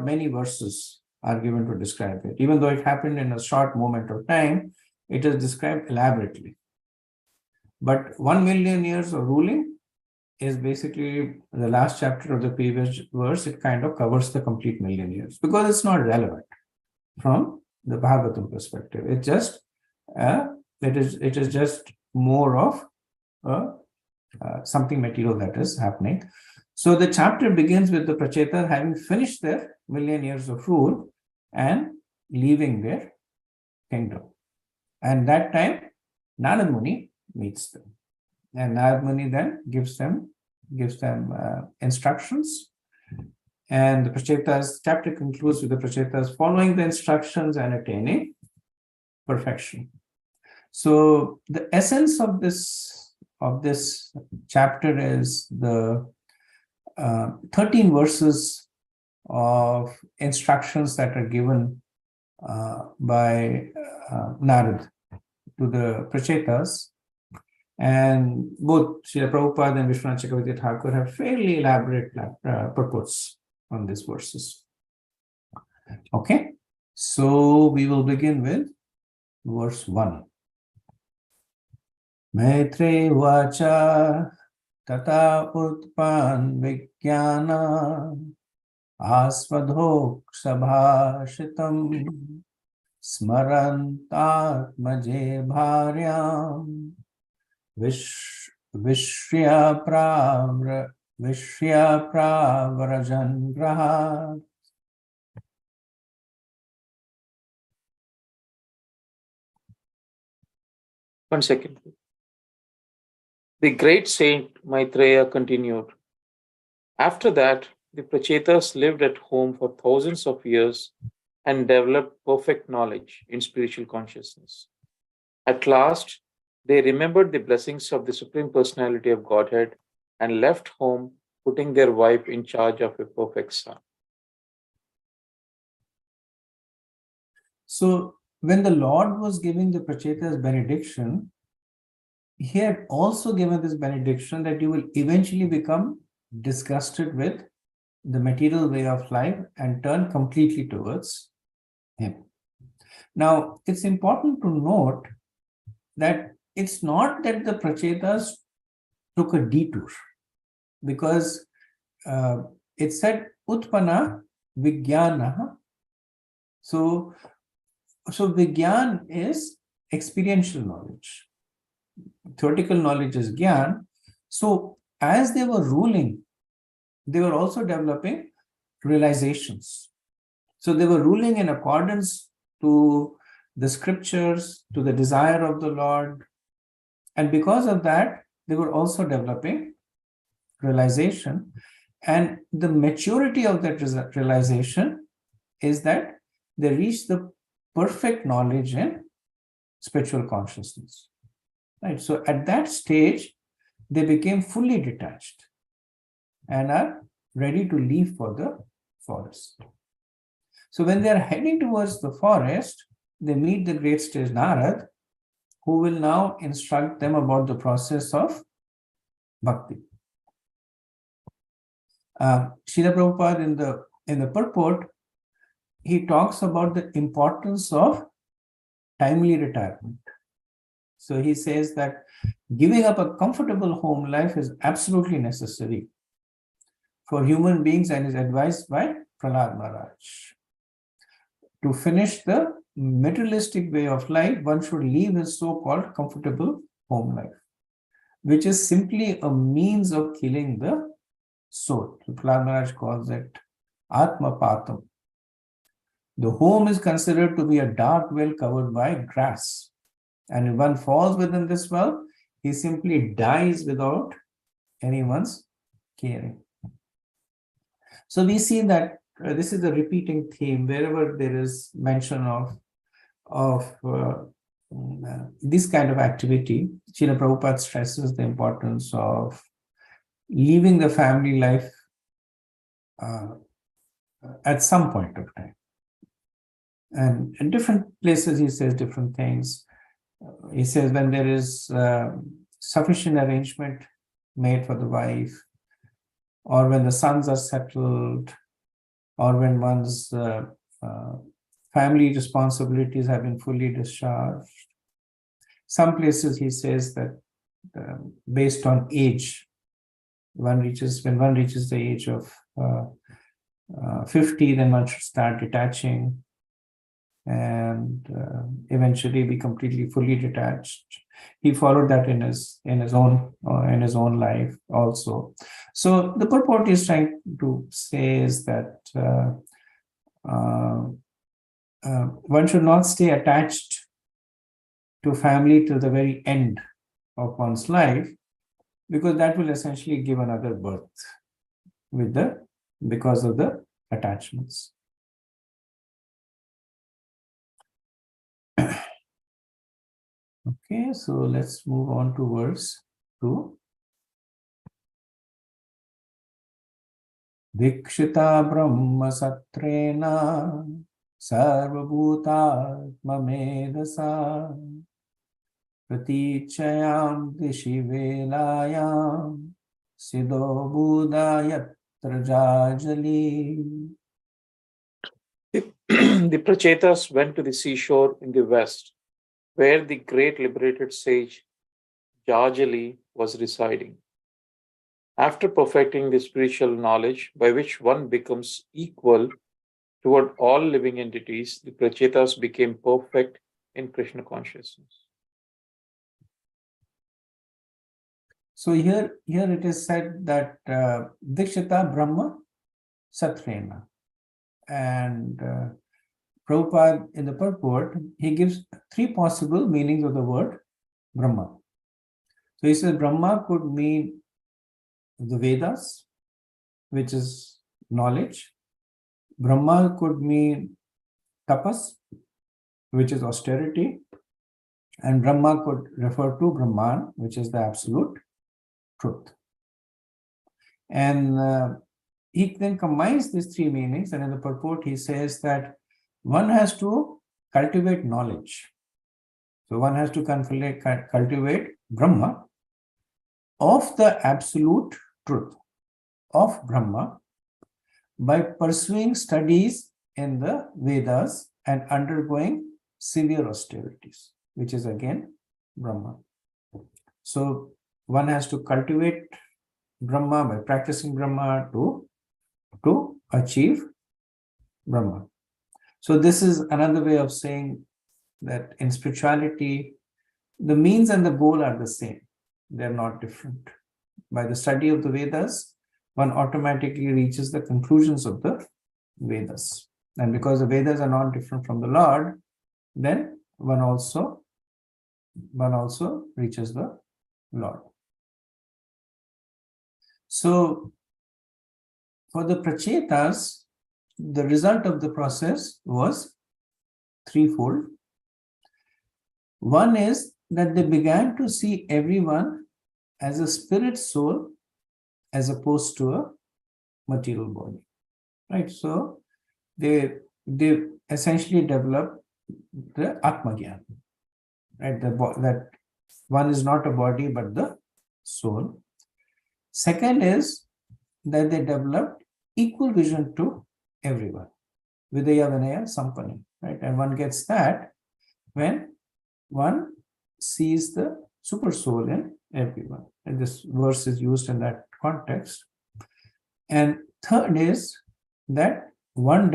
many verses are given to describe it. Even though it happened in a short moment of time, it is described elaborately. But 1 million years of ruling is basically the last chapter of the previous verse. It kind of covers the complete million years because it's not relevant from the Bhagavatam perspective. It is just more of something material that is happening. So the chapter begins with the Prachetas having finished their million years of rule and leaving their kingdom. And that time, Narad Muni meets them. And Narad Muni then gives them instructions. And the Prachetas chapter concludes with the Prachetas following the instructions and attaining perfection. So the essence of this chapter is the 13 verses of instructions that are given by Narad to the Prachetas. And both Srila Prabhupada and Vishwanath Chakravarti Thakur have fairly elaborate purports on these verses. Okay, so we will begin with verse 1. Maitre vacha tata utpan vijnana asvadhok sabhashitam smarantatmaje bharyam Vishya pravrajan graha. One second. The great saint Maitreya continued. After that, the Prachetas lived at home for thousands of years and developed perfect knowledge in spiritual consciousness. At last, they remembered the blessings of the Supreme Personality of Godhead and left home, putting their wife in charge of a perfect son. So, when the Lord was giving the Prachetas benediction, he had also given this benediction that you will eventually become disgusted with the material way of life and turn completely towards him. Now, it's important to note that it's not that the Prachetas took a detour, because it said Utpana Vijnana. So Vigyan is experiential knowledge. Theoretical knowledge is Gyan. So as they were ruling, they were also developing realizations. So they were ruling in accordance to the scriptures, to the desire of the Lord. And because of that, they were also developing realization. And the maturity of that realization is that they reach the perfect knowledge in spiritual consciousness. Right? So at that stage, they became fully detached and are ready to leave for the forest. So when they are heading towards the forest, they meet the great sage Narad, who will now instruct them about the process of bhakti. Srila Prabhupada in the purport, he talks about the importance of timely retirement. So he says that giving up a comfortable home life is absolutely necessary for human beings and is advised by Prahlad Maharaj. To finish the materialistic way of life, one should leave his so-called comfortable home life, which is simply a means of killing the soul. Prahlad Maharaj calls it Atma Patam. The home is considered to be a dark well covered by grass. And if one falls within this well, he simply dies without anyone's caring. So we see that this is a repeating theme wherever there is mention of this kind of activity. Srila Prabhupada stresses the importance of leaving the family life at some point of time. And in different places, he says different things. He says when there is sufficient arrangement made for the wife, or when the sons are settled, or when one's family responsibilities have been fully discharged. Some places he says that based on age, when one reaches the age of 50, then one should start detaching and eventually be completely fully detached. He followed that in his own life also. So the purport he's trying to say is that one should not stay attached to family till the very end of one's life, because that will essentially give another birth because of the attachments. Okay, so let's move on to verse 2. Dikshita Brahma Satrena Sarvabhuta Mamedasa Pratichayam Dishi Velayam Siddho Buddha Yatra. The Prachetas went to the seashore in the west, where the great liberated sage Jajali was residing. After perfecting the spiritual knowledge by which one becomes equal toward all living entities, the Prachetas became perfect in Krishna consciousness. So here it is said that Dikshita Brahma Satrena. And Prabhupada in the purport, he gives three possible meanings of the word Brahma. So he says Brahma could mean the Vedas, which is knowledge. Brahma could mean tapas, which is austerity. And Brahma could refer to Brahman, which is the absolute truth. And he then combines these three meanings, and in the purport he says that one has to cultivate knowledge. So one has to cultivate Brahma of the absolute truth of Brahma by pursuing studies in the Vedas and undergoing severe austerities, which is again Brahma. So one has to cultivate Brahma by practicing Brahma to achieve Brahma. So this is another way of saying that in spirituality, the means and the goal are the same. They're not different. By the study of the Vedas, one automatically reaches the conclusions of the Vedas. And because the Vedas are not different from the Lord, then one also reaches the Lord. So for the Prachetas, the result of the process was threefold. One is that they began to see everyone as a spirit soul as opposed to a material body, right? So they essentially developed the Atma Gyan, right? That one is not a body but the soul. Second is that they developed equal vision to everyone, Vidya Vinaya Sampanna, right? And one gets that when one sees the super soul in everyone. And this verse is used in that context. And third is that one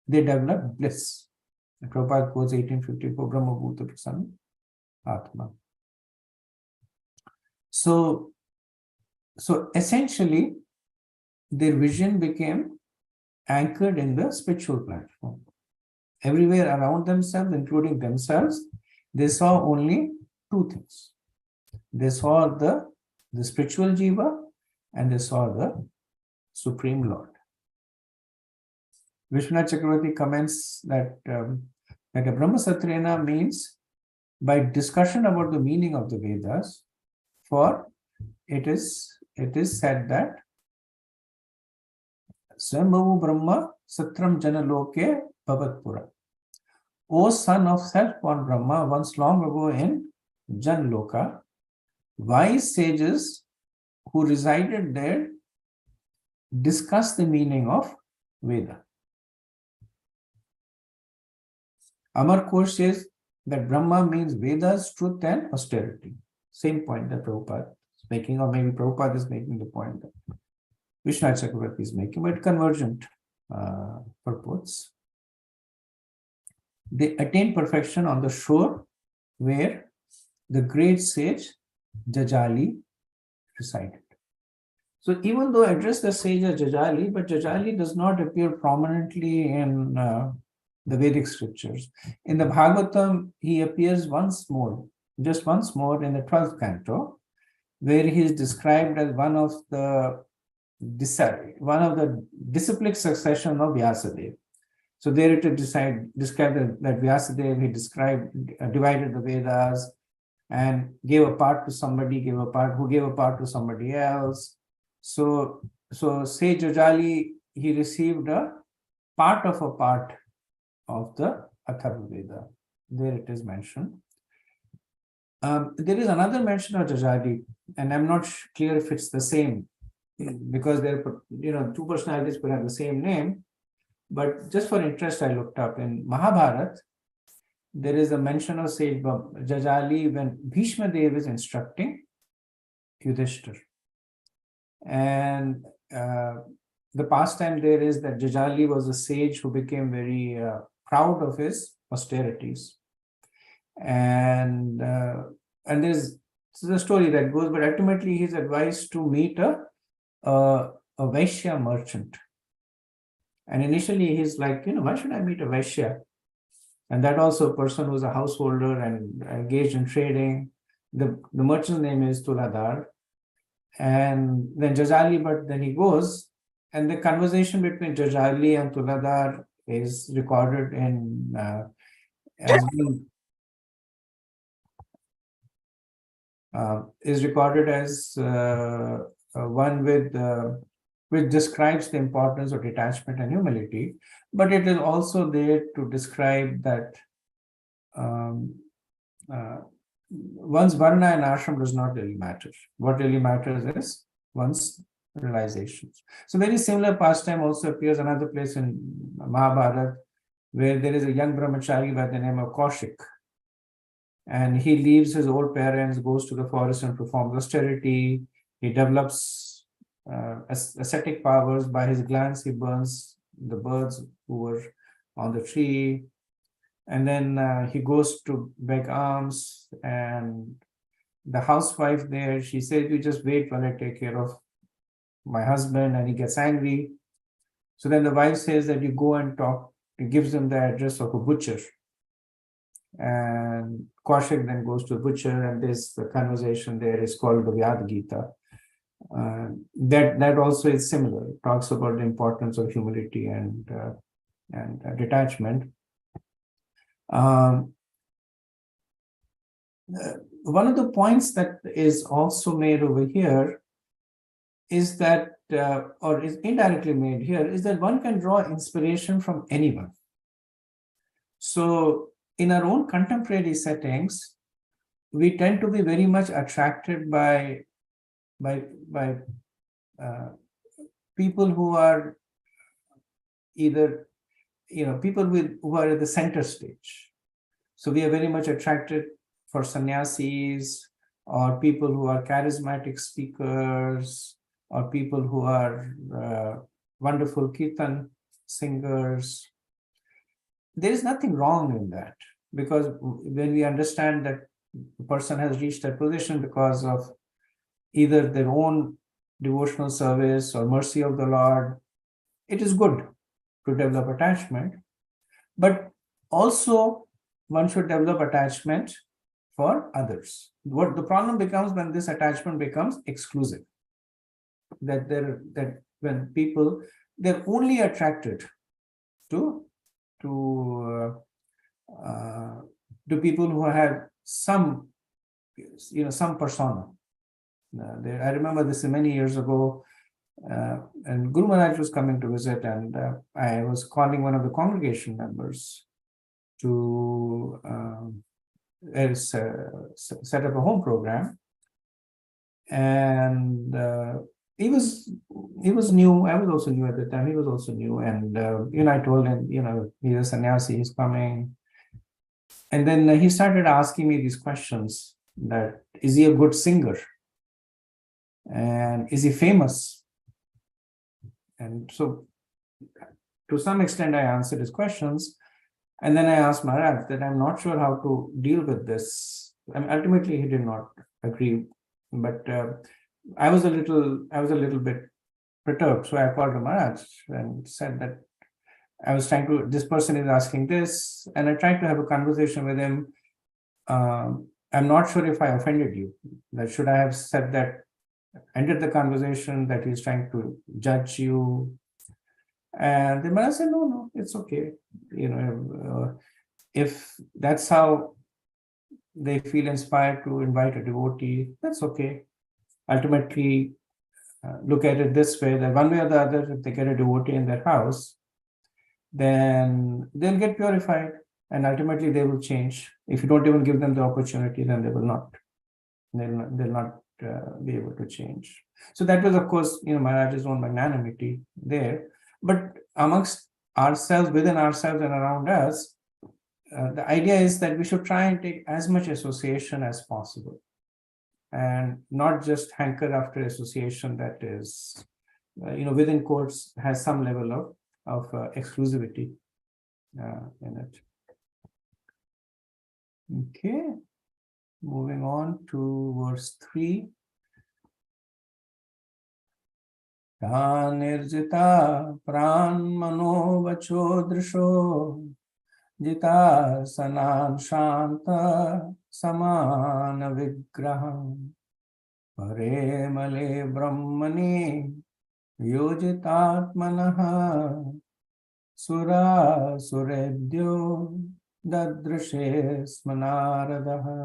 they develop bliss. Prabhupada quotes 1854, Brahma Bhuta Prasanna Atma. So essentially, their vision became anchored in the spiritual platform. Everywhere around themselves, including themselves, they saw only two things. They saw the spiritual jiva and they saw the Supreme Lord. Vishwanath Chakravarti comments that a Brahma Satrena means by discussion about the meaning of the Vedas, for it is said that Swambhavu Brahma Satram Janaloke Bhavatpura. O son of self-born Brahma, once long ago in Janloka, wise sages who resided there discussed the meaning of Veda. Amar Kosh says that Brahma means Vedas, truth and austerity. Same point that Prabhupada is making, or maybe Prabhupada is making the point that Vishwanath Chakravarti is making, but convergent purports. They attain perfection on the shore where the great sage Jajali resided. So even though addressed the sage as Jajali, but Jajali does not appear prominently in the Vedic scriptures. In the Bhagavatam, he appears just once more in the 12th canto, where he is described as one of the disciplic succession of Vyasadeva. So there it is described that Vyasadeva, he divided the Vedas and gave a part to somebody, who gave a part to somebody else. So Sage Jajali, he received a part of the Atharva Veda. There it is mentioned. There is another mention of Jajali, and I'm not clear if it's the same, because there are two personalities could have the same name. But just for interest, I looked up in Mahabharata. There is a mention of Sage Jajali when Bhishma Dev is instructing Yudhishthir. And the pastime there is that Jajali was a sage who became very proud of his austerities. And there's a story that goes, but ultimately he's advised to meet a Vaishya merchant. And initially he's like, why should I meet a Vaishya? And that also a person who's a householder and engaged in trading. The merchant's name is Tuladar. And then Jajali, but then he goes, and the conversation between Jajali and Tuladar is recorded in one which describes the importance of detachment and humility, but it is also there to describe that one's varna and ashram does not really matter. What really matters is one's realizations. So very similar pastime also appears another place in Mahabharata, where there is a young brahmachari by the name of Kaushik. And he leaves his old parents, goes to the forest and performs austerity. He develops ascetic powers. By his glance, he burns the birds who were on the tree. And then he goes to beg alms, and the housewife there, she says, you just wait while I take care of my husband, and he gets angry. So then the wife says that you go and talk, he gives them the address of a butcher. And Kaushik then goes to a butcher, and the conversation there is called the Vyad Gita. That also is similar. It talks about the importance of humility and detachment. One of the points that is also made over here is that, or is indirectly made here, is that one can draw inspiration from anyone. So in our own contemporary settings, we tend to be very much attracted by people who are either, people who are at the center stage. So we are very much attracted, for sannyasis or people who are charismatic speakers or people who are wonderful kirtan singers. There is nothing wrong in that, because when we understand that the person has reached that position because of either their own devotional service or mercy of the Lord, it is good to develop attachment. But also one should develop attachment for others. What the problem becomes when this attachment becomes exclusive. That when people, they're only attracted to people who have some persona. I remember this many years ago, and Guru Maharaj was coming to visit, and I was calling one of the congregation members to set up a home program, and he was new. I was also new at the time. He was also new, and I told him, he's a sannyasi, he's coming, and then he started asking me these questions: that is he a good singer, and is he famous? And so, to some extent, I answered his questions, and then I asked Maharaj that I'm not sure how to deal with this. I mean, ultimately, he did not agree, but I was a little bit perturbed. So I called Maharaj and said that this person is asking this, and I tried to have a conversation with him. I'm not sure if I offended you. That should I have said that, ended the conversation, that he's trying to judge you? And the Maharaj said, no, it's okay. If that's how they feel inspired to invite a devotee, that's okay. Ultimately, look at it this way, that one way or the other, if they get a devotee in their house, then they'll get purified, and ultimately they will change. If you don't even give them the opportunity, then they will not. They'll not be able to change. So that was, of course, Maharaj's own magnanimity there. But amongst ourselves, within ourselves and around us, the idea is that we should try and take as much association as possible, and not just hanker after association that is, within quotes, has some level of exclusivity in it. Okay, moving on to verse 3. Nirjita pran mano vacho drisho jita sanan shanta samana vigraham pare male brahmani yojitatmanaha sura suredyo dadrishe smanaradaha.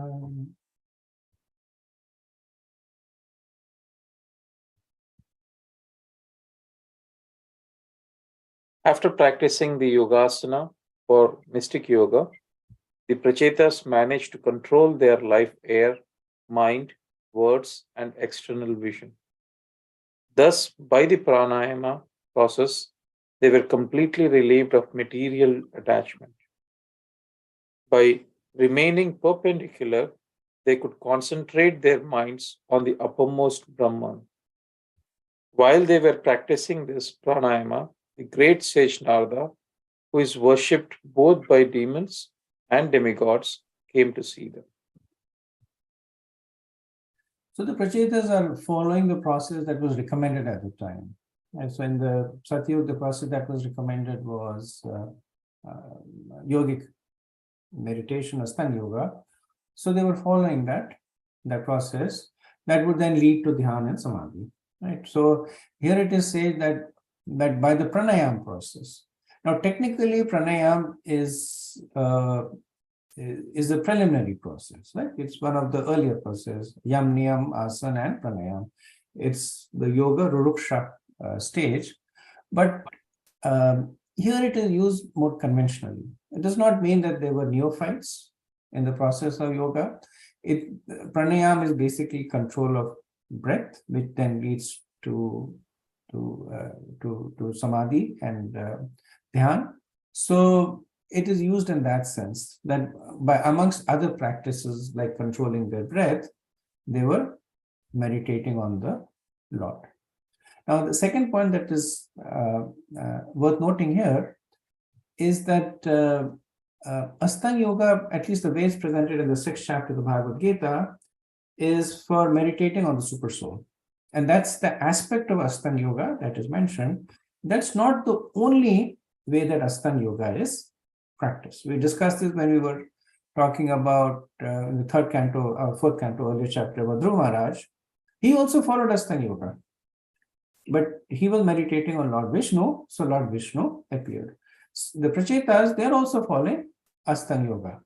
After practicing the yogasana for mystic yoga, the prachetas manage to control their life air, mind, words, and external vision. Thus, by the pranayama process, they were completely relieved of material attachment. By remaining perpendicular, they could concentrate their minds on the uppermost Brahman. While they were practicing this pranayama, the great sage Narada, who is worshipped both by demons and demigods, came to see them. So the prachetas are following the process that was recommended at the time. And so in the Satyuga, the process that was recommended was yogic meditation, Ashtanga yoga. So they were following that process that would then lead to dhyana and samadhi. Right. So here it is said that by the pranayama process. Now, technically, pranayama is a preliminary process, right? It's one of the earlier processes, yam, niyam, asana, and pranayama. It's the yoga ruruksha stage, but here it is used more conventionally. It does not mean that there were neophytes in the process of yoga. Pranayama is basically control of breath, which then leads to samadhi and dhyan. So it is used in that sense, that by amongst other practices like controlling their breath, they were meditating on the Lord. Now, the second point that is worth noting here is that Astanga Yoga, at least the way it's presented in the 6th chapter of the Bhagavad Gita, is for meditating on the super soul. And that's the aspect of Astanga Yoga that is mentioned. That's not the only way that Astanga Yoga is practiced. We discussed this when we were talking about in the 3rd canto, 4th canto, earlier chapter about Dhruva Maharaj. He also followed Astanga Yoga, but he was meditating on Lord Vishnu, so Lord Vishnu appeared. The Prachetas, they are also following Astanga Yoga,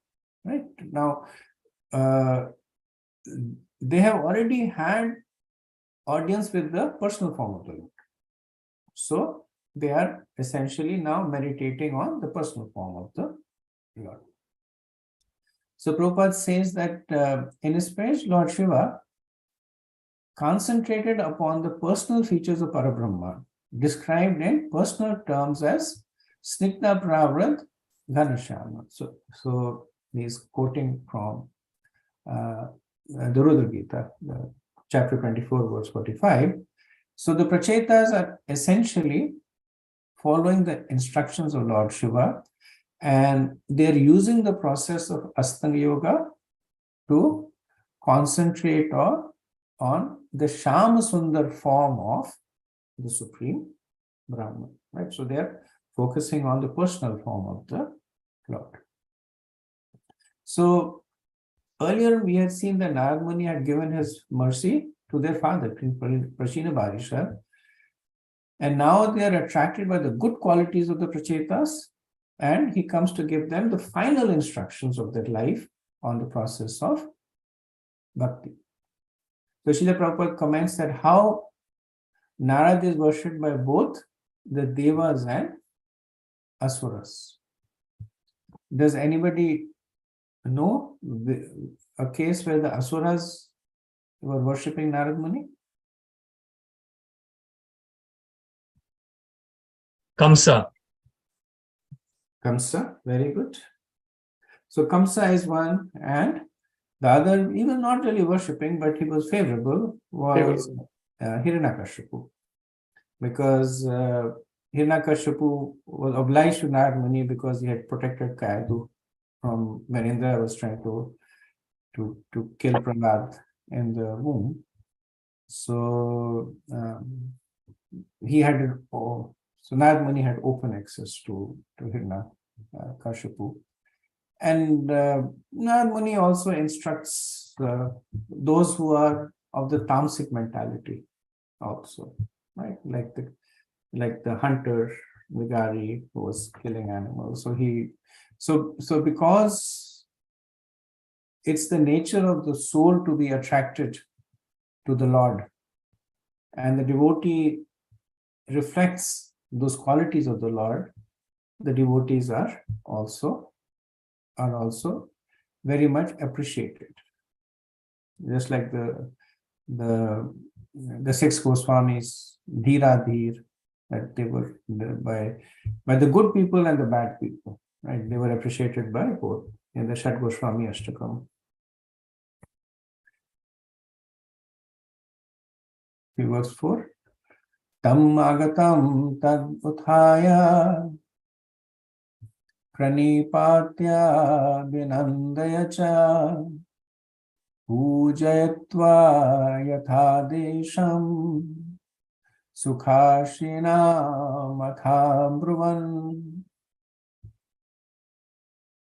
right? Now, they have already had audience with the personal form of the Lord. So they are essentially now meditating on the personal form of the Lord. So Prabhupada says that in his page, Lord Shiva concentrated upon the personal features of Parabrahma, described in personal terms as Snigdha Pravrad Ghanashyama. So he's quoting from the Rudra Gita, chapter 24, verse 45. So the Prachetas are essentially following the instructions of Lord Shiva, and they're using the process of Astanga Yoga to concentrate on the Shama Sundar form of the Supreme Brahman, right? So they're focusing on the personal form of the Lord. So earlier we had seen that Narad Muni had given his mercy to their father, Prachina Barishar, and now they are attracted by the good qualities of the Prachetas, and he comes to give them the final instructions of their life on the process of bhakti. So Srila Prabhupada comments that how Narad is worshipped by both the Devas and Asuras. Does anybody know a case where the Asuras were worshipping Narad Muni? Kamsa. Kamsa, very good. So Kamsa is one, and the other, he was not really worshipping, but he was favorable, was Hiranyakashipu. Because Hiranyakashipu was obliged to Narad Muni because he had protected Kayadu from when Indra was trying to kill Prahlad in the womb. So he had, so Narad Muni had open access to Hiranyakashipu. And Narad Muni also instructs those who are of the tamasic mentality also, right? Like the hunter Vigari who was killing animals. So because it's the nature of the soul to be attracted to the Lord, and the devotee reflects those qualities of the Lord, the devotees are also very much appreciated. Just like the 6 Goswamis, Dhira Dhir, that they were by the good people and the bad people, right? They were appreciated by both in the Shat Goswami Ashtakam. Verse 4. Tam agatam tad uthaya pranipatya vinandaya cha pujayatva yatha desham sukhashina matha bruvan.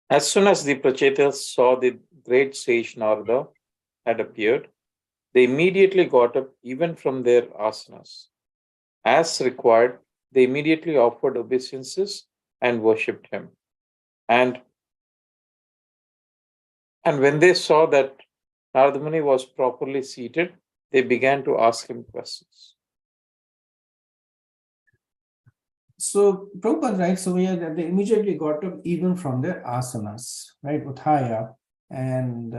As soon as the Prachetas saw the great sage Narada had appeared, they immediately got up even from their asanas. As required, they immediately offered obeisances and worshipped him. And when they saw that Narada Muni was properly seated, they began to ask him questions. So Prabhupada writes over here that they immediately got up even from their asanas, right? Uthaya. And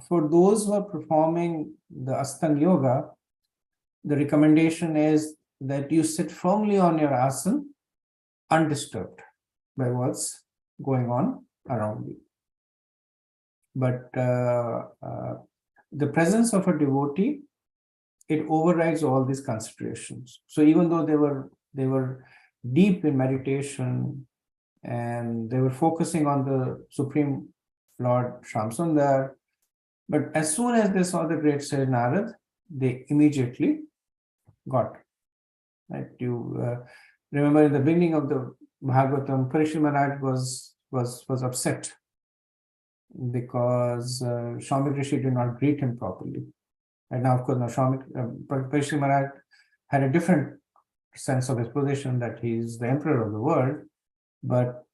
for those who are performing the Astanga Yoga, the recommendation is that you sit firmly on your asana, undisturbed. by what's going on around you. But the presence of a devotee, it overrides all these considerations. So even though they were deep in meditation and they were focusing on the Supreme Lord Shamsundar, but as soon as they saw the great sage Narad, they immediately got. Right? You remember in the beginning of the Bhagavatam, Parikshit Maharaj was upset because Shaunik Rishi did not greet him properly. And now, of course, Parikshit Maharaj had a different sense of his position, that he is the emperor of the world, but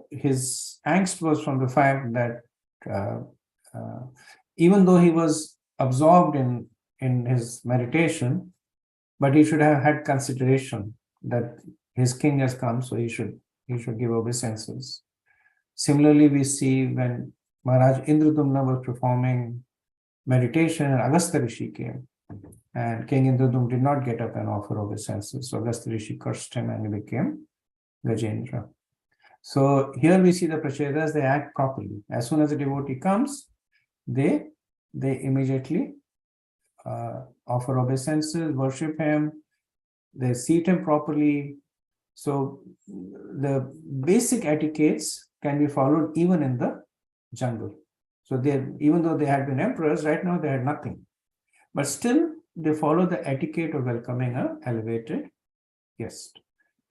his angst was from the fact that even though he was absorbed in his meditation, but he should have had consideration that his king has come, so he should give obeisances. Similarly, we see when Maharaj Indradumna was performing meditation and Agastya Rishi came, and King Indradumna did not get up and offer obeisances. So Agastya Rishi cursed him and he became Gajendra. So here we see the Prachetas, they act properly. As soon as a devotee comes, they immediately offer obeisances, worship him, they seat him properly. So the basic etiquettes can be followed even in the jungle. So even though they had been emperors, right now they had nothing. But still they follow the etiquette of welcoming an elevated guest.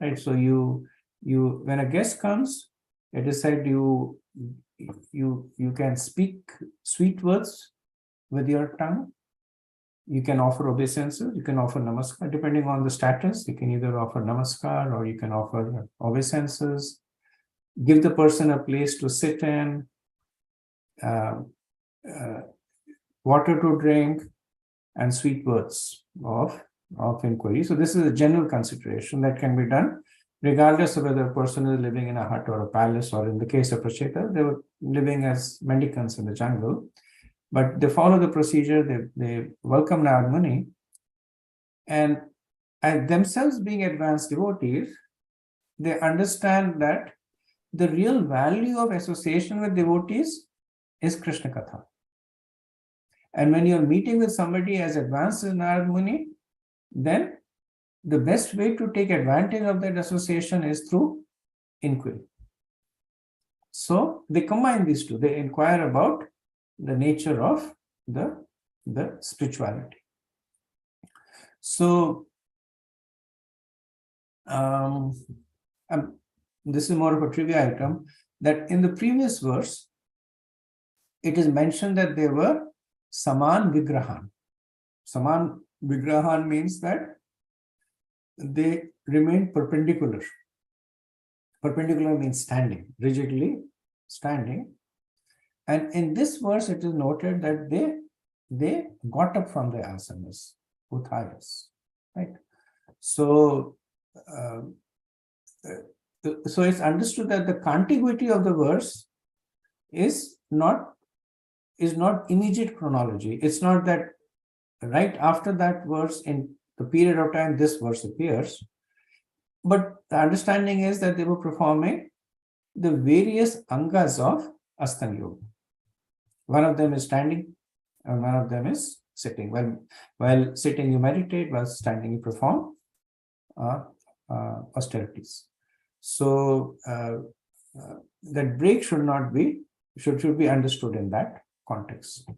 Right? So you when a guest comes, it is said you can speak sweet words with your tongue. You can offer obeisances, you can offer namaskar, depending on the status. You can either offer namaskar or you can offer obeisances. Give the person a place to sit in, water to drink, and sweet words of inquiry. So this is a general consideration that can be done regardless of whether a person is living in a hut or a palace, or in the case of Pracheta, they were living as mendicants in the jungle. But they follow the procedure, they welcome Narad Muni, and themselves being advanced devotees, they understand that the real value of association with devotees is Krishna Katha. And when you're meeting with somebody as advanced as Narad Muni, then the best way to take advantage of that association is through inquiry. So they combine these two. They inquire about the nature of the spirituality. So this is more of a trivia item, that in the previous verse, it is mentioned that they were Saman Vigrahan. Saman Vigrahan means that they remained perpendicular. Perpendicular means standing, rigidly standing. And in this verse, it is noted that they got up from their asanas, uthayas, right? So, so it's understood that the contiguity of the verse is not immediate chronology. It's not that right after that verse, in the period of time this verse appears, but the understanding is that they were performing the various angas of Ashtanga Yoga. One of them is standing, and one of them is sitting. While sitting, you meditate. While standing, you perform austerities. So that break should be understood in that context.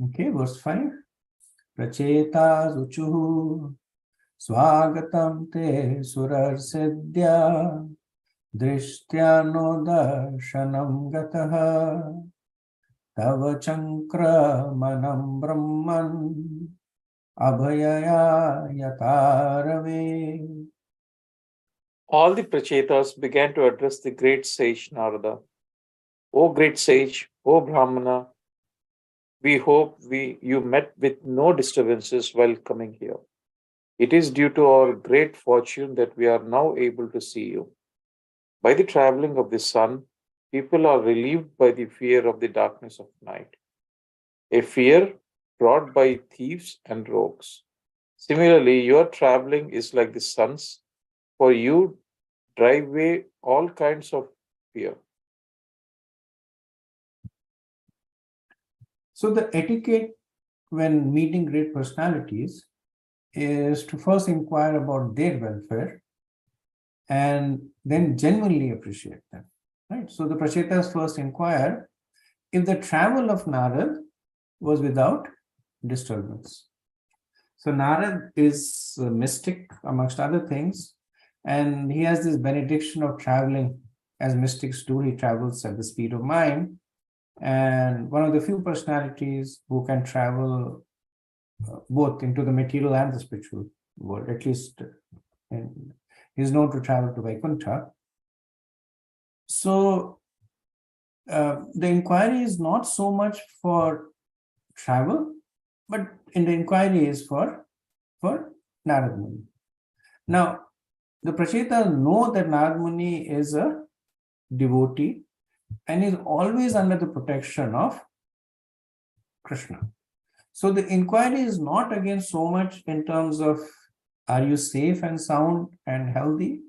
Okay, verse 5. Pracheta Zuchuhu Swagatam Te Surar Siddhya Drishtya no darshanam gataha Tava chankra manam brahman abhayaya yatarave. All the Prachetas began to address the great sage Narada. O great sage, O Brahmana, we hope you met with no disturbances while coming here. It is due to our great fortune that we are now able to see you. By the traveling of the sun, people are relieved by the fear of the darkness of night, a fear brought by thieves and rogues. Similarly, your traveling is like the sun's. For you, drive away all kinds of fear. So the etiquette when meeting great personalities is to first inquire about their welfare and then genuinely appreciate them. Right. So the Prachetas first inquire if the travel of Narad was without disturbance. So Narad is a mystic amongst other things, and he has this benediction of traveling as mystics do. He travels at the speed of mind, and one of the few personalities who can travel both into the material and the spiritual world, at least he's known to travel to Vaikuntha. So the inquiry is not so much for travel, but in the inquiry is for Narad Muni. Now, the Prachetas know that Narad Muni is a devotee and is always under the protection of Krishna. So the inquiry is not again so much in terms of are you safe and sound and healthy,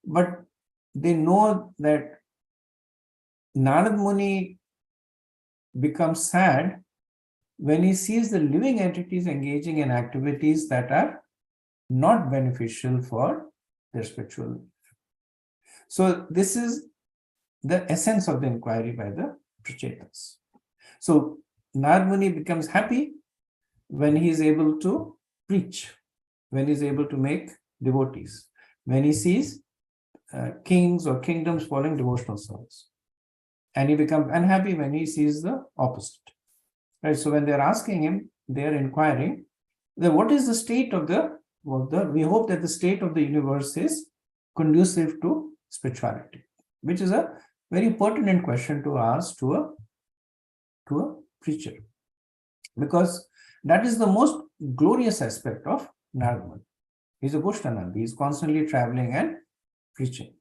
but they know that Narad Muni becomes sad when he sees the living entities engaging in activities that are not beneficial for their spiritual life. So this is the essence of the inquiry by the Prachetas. So Narad Muni becomes happy when he is able to preach, when he is able to make devotees, when he sees kings or kingdoms following devotional service. And he becomes unhappy when he sees the opposite. Right? So when they're asking him, they're inquiring that what is the state of we hope that the state of the universe is conducive to spirituality, which is a very pertinent question to ask to a preacher, because that is the most glorious aspect of Narad Muni. He's a Goshthanandi. He's constantly traveling and preaching.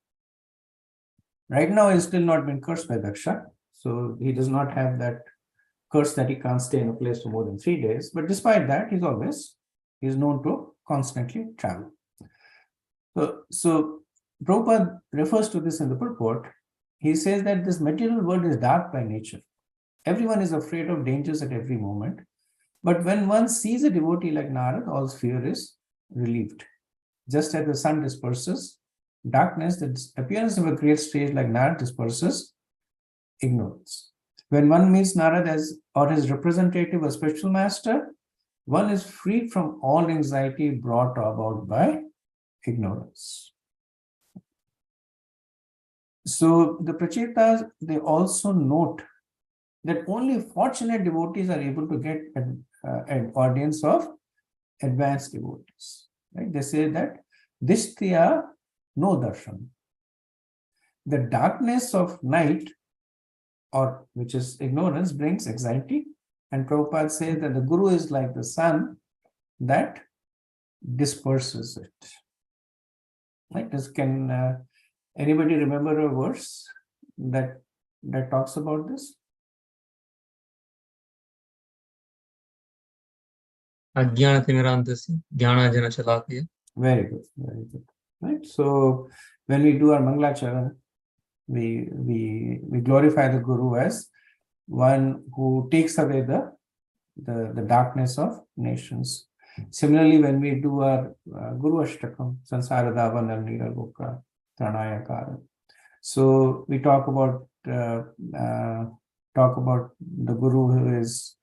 Right now, he's still not been cursed by Daksha, so he does not have that curse that he can't stay in a place for more than 3 days. But despite that, he's known to constantly travel. So Prabhupada refers to this in the purport. He says that this material world is dark by nature. Everyone is afraid of dangers at every moment. But when one sees a devotee like Narad, all fear is relieved. Just as the sun disperses darkness, the appearance of a great sage like Narad disperses ignorance. When one meets Narad or his representative, a spiritual master, one is freed from all anxiety brought about by ignorance. So the Prachetas, they also note that only fortunate devotees are able to get an audience of advanced devotees. Right? They say that Dishtya no darshan. The darkness of night, or which is ignorance, brings anxiety. And Prabhupada says that the Guru is like the sun that disperses it. Right? Can anybody remember a verse that talks about this? Ajnana-timirandasya jnana-jana shalakaya. Very good, very good. Right. So when we do our Mangalacharan, we glorify the Guru as one who takes away the darkness of nations. Similarly, when we do our Guru Ashtakam, Sansaradava Nalnira Loka Tranaya Kara. So we talk about the Guru who is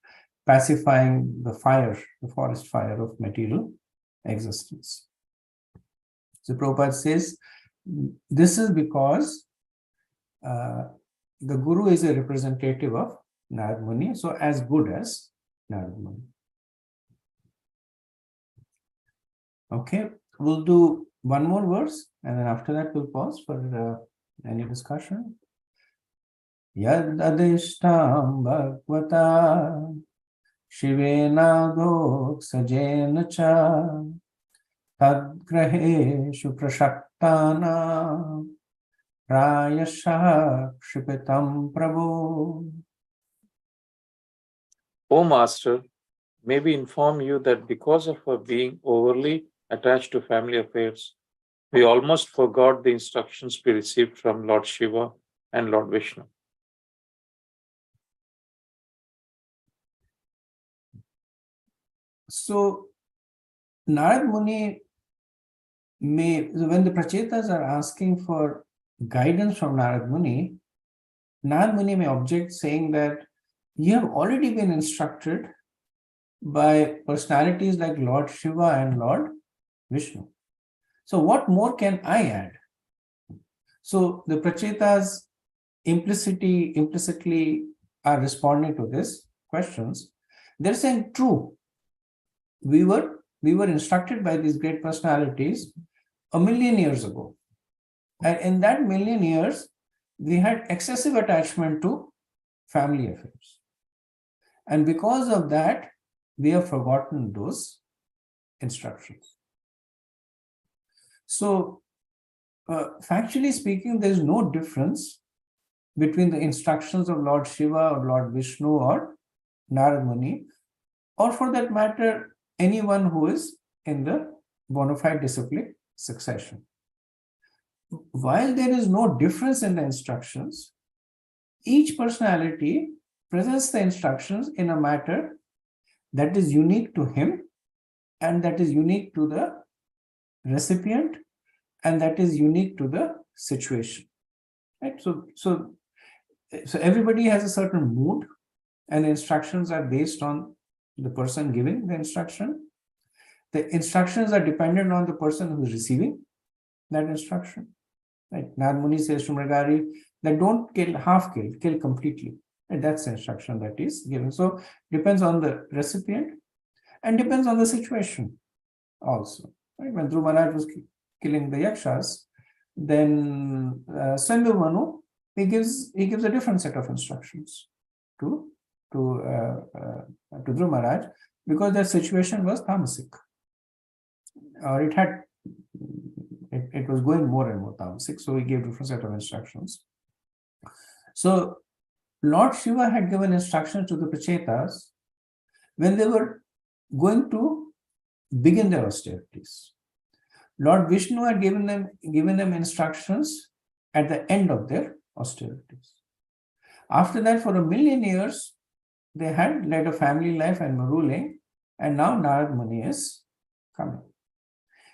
pacifying the forest fire of material existence. So Prabhupada says, this is because the Guru is a representative of Narad Muni, so as good as Narad Muni. Okay, we'll do one more verse, and then after that we'll pause for any discussion. Yad adishtam bhagvata shivena dok sajena cha tadgraheshu prashaktana prayasha kshipitam prabhu. O Master, may we inform you that because of our being overly attached to family affairs, we almost forgot the instructions we received from Lord Shiva and Lord Vishnu. So, Narad Muni when the Prachetas are asking for guidance from Narad Muni may object, saying that you have already been instructed by personalities like Lord Shiva and Lord Vishnu. So what more can I add? So the Prachetas implicitly are responding to these questions. They're saying, true, we were instructed by these great personalities 1,000,000 years ago. And in that 1,000,000 years, we had excessive attachment to family affairs. And because of that, we have forgotten those instructions. So, factually speaking, there's no difference between the instructions of Lord Shiva or Lord Vishnu or Narad Muni, or for that matter, anyone who is in the bona fide disciplic succession. While there is no difference in the instructions, each personality presents the instructions in a matter that is unique to him and that is unique to the recipient and that is unique to the situation. Right? So everybody has a certain mood, and the instructions are based on the person giving the instruction. The instructions are dependent on the person who is receiving that instruction. Right? Narad Muni says to Mrigari that don't kill, half kill, kill completely. And that's the instruction that is given. So depends on the recipient and depends on the situation also. Right? When Dhruva Maharaj was killing the Yakshas, then Swayambhu Manu, he gives a different set of instructions to Dhruva Maharaj, because their situation was tamasic, or it was going more and more tamasic, so he gave different set of instructions. So Lord Shiva had given instructions to the Prachetas when they were going to begin their austerities. Lord Vishnu had given them instructions at the end of their austerities. After that, for 1,000,000 years, they had led a family life and were ruling, and now Narad Muni is coming.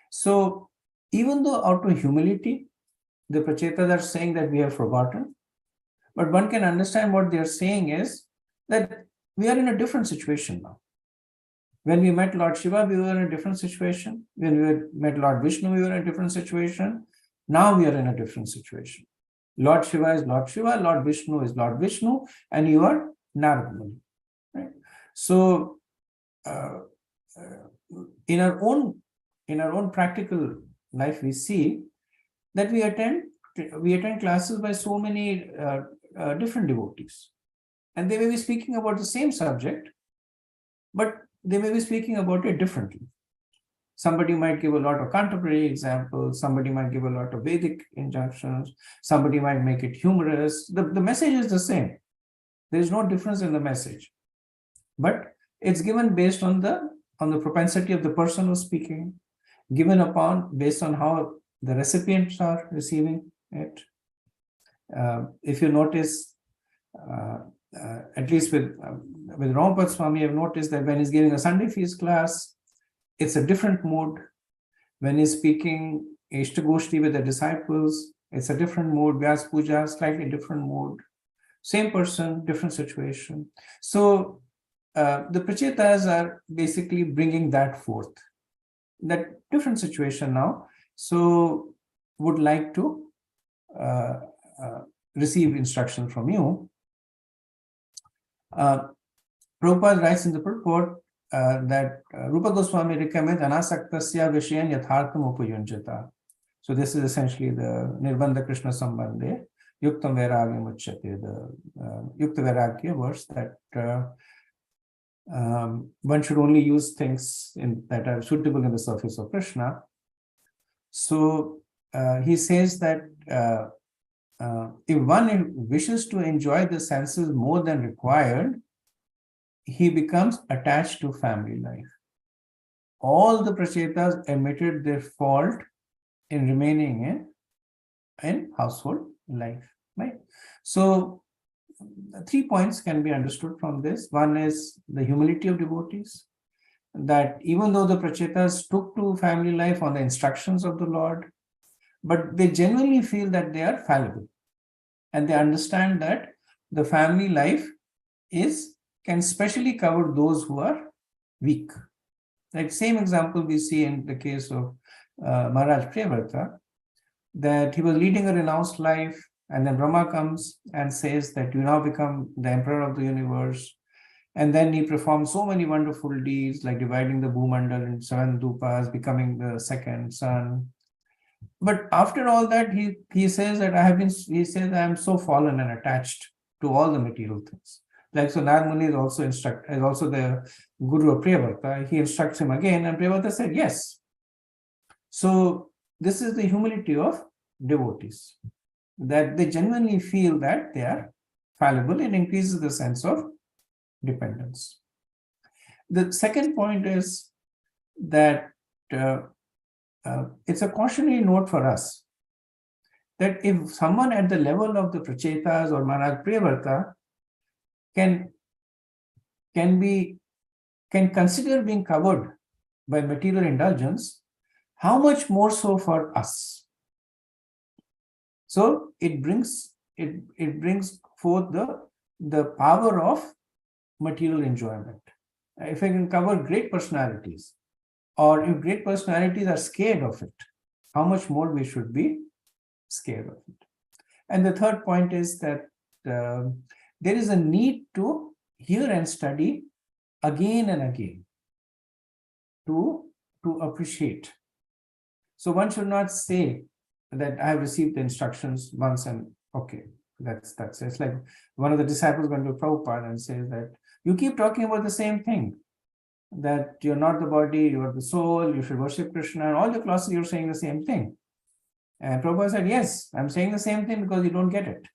So even though out of humility, the Prachetas are saying that we have forgotten, but one can understand what they are saying is that we are in a different situation now. When we met Lord Shiva, we were in a different situation. When we met Lord Vishnu, we were in a different situation. Now we are in a different situation. Lord Shiva is Lord Shiva, Lord Vishnu is Lord Vishnu, and you are Narad Muni. Right? So, in our own practical life, we see that we attend classes by so many different devotees, and they may be speaking about the same subject, but they may be speaking about it differently. Somebody might give a lot of contemporary examples, somebody might give a lot of Vedic injunctions, somebody might make it humorous. The message is the same. There is no difference in the message, but it's given based on the propensity of the person who's speaking, given based on how the recipients are receiving it. If you notice, at least with Ramapad Swami, I've noticed that when he's giving a Sunday feast class, it's a different mood. When he's speaking Ishtagoshti with the disciples, it's a different mood. Vyas Puja, slightly different mood. Same person, different situation. So the Prachetas are basically bringing that forth, that different situation now. So would like to receive instruction from you. Prabhupada writes in the purport that Rupa Goswami recommends anasaktasya vishayan yathartham upayunjata. So this is essentially the Nirbandha Krishna Sambandhe, Yuktam Vairagyam Uchyate, the Yukta Vairagya verse that one should only use things that are suitable in the service of Krishna. So he says that if one wishes to enjoy the senses more than required, he becomes attached to family life. All the prachetas admitted their fault in remaining in household life, right? So 3 points can be understood from this. One is the humility of devotees, that even though the prachetas took to family life on the instructions of the Lord, but they genuinely feel that they are fallible, and they understand that the family life can specially cover those who are weak. Like same example we see in the case of Maharaj Priyavrata, that he was leading a renounced life, and then Brahma comes and says that you now become the emperor of the universe. And then he performed so many wonderful deeds, like dividing the Bhumandal in 7 dupas, becoming the second sun. But after all that, he says that I am so fallen and attached to all the material things. Like so, Narad Muni is also the guru of Priyavrata. He instructs him again, and Priyavrata said yes. So this is the humility of devotees, that they genuinely feel that they are fallible, and increases the sense of dependence. The second point is that it's a cautionary note for us that if someone at the level of the Prachetas or Maharaj Priyavrata can consider being covered by material indulgence, how much more so for us? So it brings forth the power of material enjoyment. If I can cover great personalities, or if great personalities are scared of it, how much more we should be scared of it. And the third point is that there is a need to hear and study again and again to appreciate. So one should not say that I have received the instructions once and okay, that's it. It's like one of the disciples went to Prabhupada and says that you keep talking about the same thing, that you're not the body, you're the soul, you should worship Krishna, and all the classes you're saying the same thing. And Prabhupada said, yes, I'm saying the same thing because you don't get it.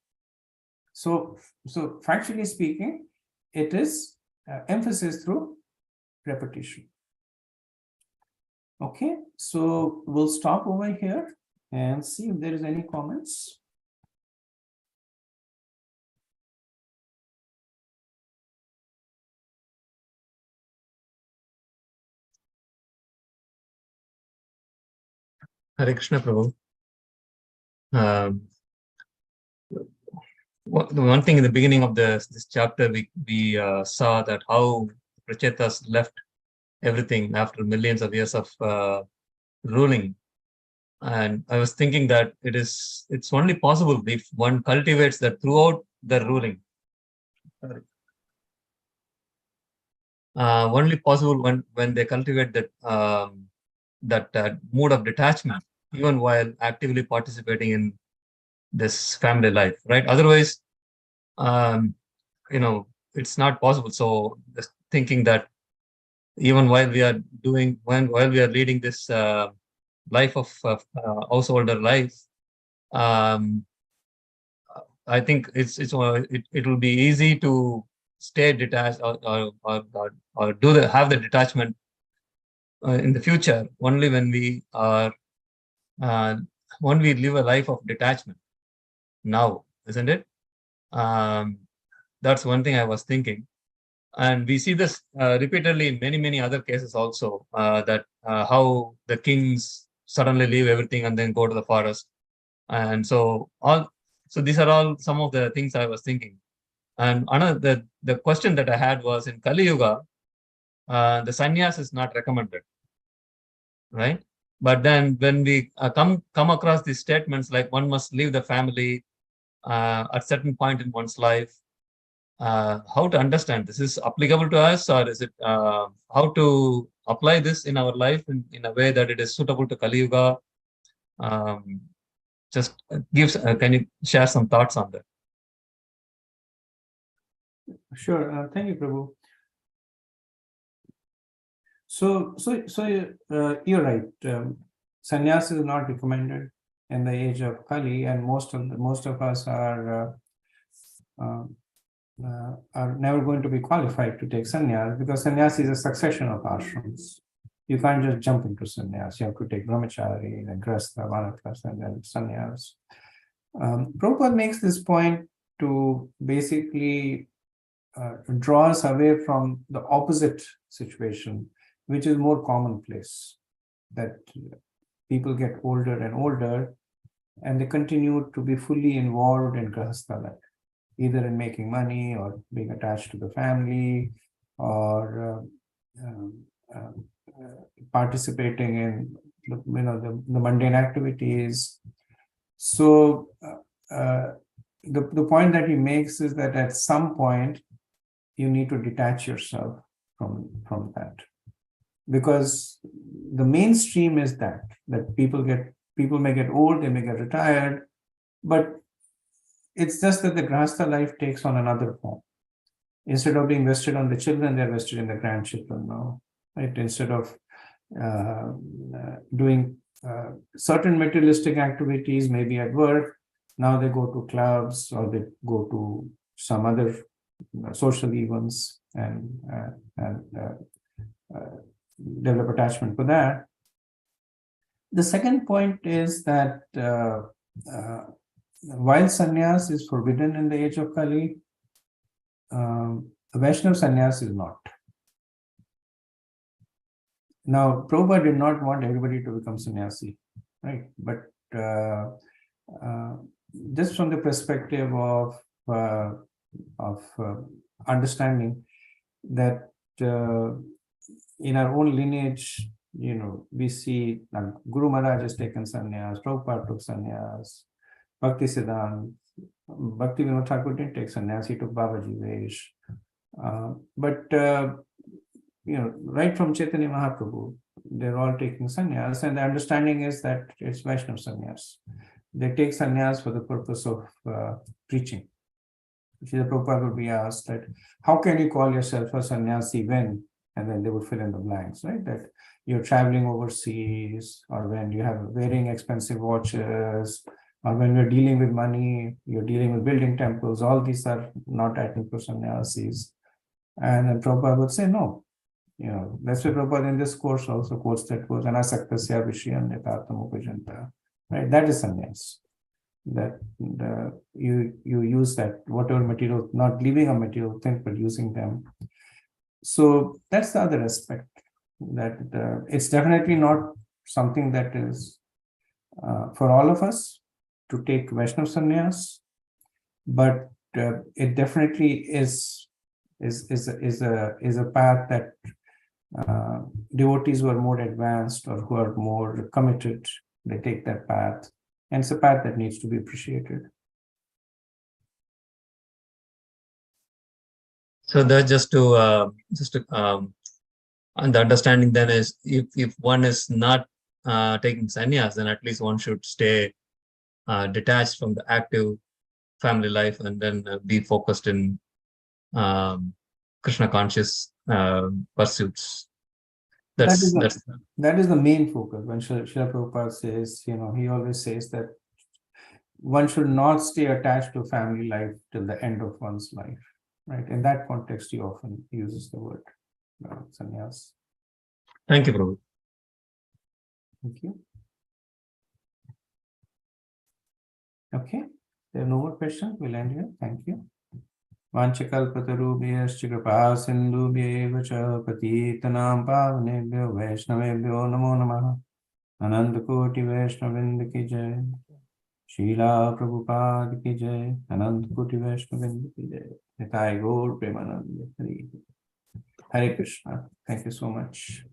So factually speaking, it is emphasis through repetition. Okay, so we'll stop over here and see if there is any comments. Hare Krishna Prabhu. The one thing in the beginning of this chapter, we saw that how Prachetas left everything after millions of years of ruling. And I was thinking that it's only possible if one cultivates that throughout the ruling. Only possible when they cultivate that mood of detachment, even while actively participating in this family life, right? Otherwise, it's not possible. So just thinking that even while we are leading this life of householder life, I think it will be easy to stay detached or have the detachment in the future only when we live a life of detachment now, isn't it? That's one thing I was thinking. And we see this repeatedly in many other cases also, that how the kings suddenly leave everything and then go to the forest. And so these are all some of the things I was thinking. And another, the question that I had was, in Kali Yuga, the sannyas is not recommended, right? But then when we come across these statements like one must leave the family at certain point in one's life, how to understand this? Is applicable to us, or is it how to apply this in our life in a way that it is suitable to Kali Yuga? Just can you share some thoughts on that? Sure. Thank you, Prabhu. So you're right. Sannyas is not recommended in the age of Kali, and most of us are are never going to be qualified to take sannyas, because sannyas is a succession of ashrams. You can't just jump into sannyas. You have to take brahmachari, then grasta, vanaprastha, and then sannyas. Prabhupada makes this point to basically draw us away from the opposite situation, which is more commonplace, that people get older and older and they continue to be fully involved in grahastha life, either in making money or being attached to the family, or participating in the mundane activities. So the point that he makes is that at some point you need to detach yourself from that, because the mainstream is that people may get old, they may get retired, but it's just that the grahastha life takes on another form. Instead of being vested on the children, they're vested in the grandchildren now, right? Instead of doing certain materialistic activities, maybe at work, now they go to clubs or they go to some other social events and develop attachment for that. The second point is that while sannyas is forbidden in the age of Kali, Vaishnava sannyas is not. Now, Prabhupada did not want everybody to become sannyasi, right? But just from the perspective of understanding that in our own lineage, we see Guru Maharaj has taken sannyas, Prabhupada took sannyas, Bhakti Siddhanta, Bhakti Vinod Thakur didn't take sannyas, he took Babaji Vesh. But right from Chaitanya Mahaprabhu, they're all taking sannyas, and the understanding is that it's Vaishnava sannyas. They take sannyas for the purpose of preaching. Srila Prabhupada would be asked that, how can you call yourself a sannyasi when? And then they would fill in the blanks, right? That you're traveling overseas, or when you have wearing expensive watches, or when you're dealing with money, you're dealing with building temples. All these are not ethnic sannyasis. And then Prabhupada would say, no. That's why Prabhupada in this course also quotes that verse, Anasaktasya Vishyanyatartam Upajanta. Right? That is sannyas. That you use that whatever material, not leaving a material thing, but using them. So that's the other aspect, that it's definitely not something that is for all of us to take Vaishnava sannyas, but it definitely is a path that devotees who are more advanced or who are more committed, they take that path, and it's a path that needs to be appreciated. So that and the understanding then is, if one is not taking sannyas, then at least one should stay detached from the active family life, and then be focused in Krishna conscious pursuits. That is the main focus. When Srila Prabhupada says, he always says that one should not stay attached to family life till the end of one's life. Right? In that context, he often uses the word sannyas. Thank you, Prabhu. Thank you. Okay, there are no more questions. We'll end here. Thank you. Vanchakalpatarubhyascha kripa sindhubhyev cha patitanam pavanebhyo vaishnavebhyo namo namaha. Anandakoti Vaishnavinda ki jai. Srila Prabhupada ki jai. Anandakoti Vaishnavinda ki jai. Nitai Gaur Premananda. Hare Krishna. Thank you so much.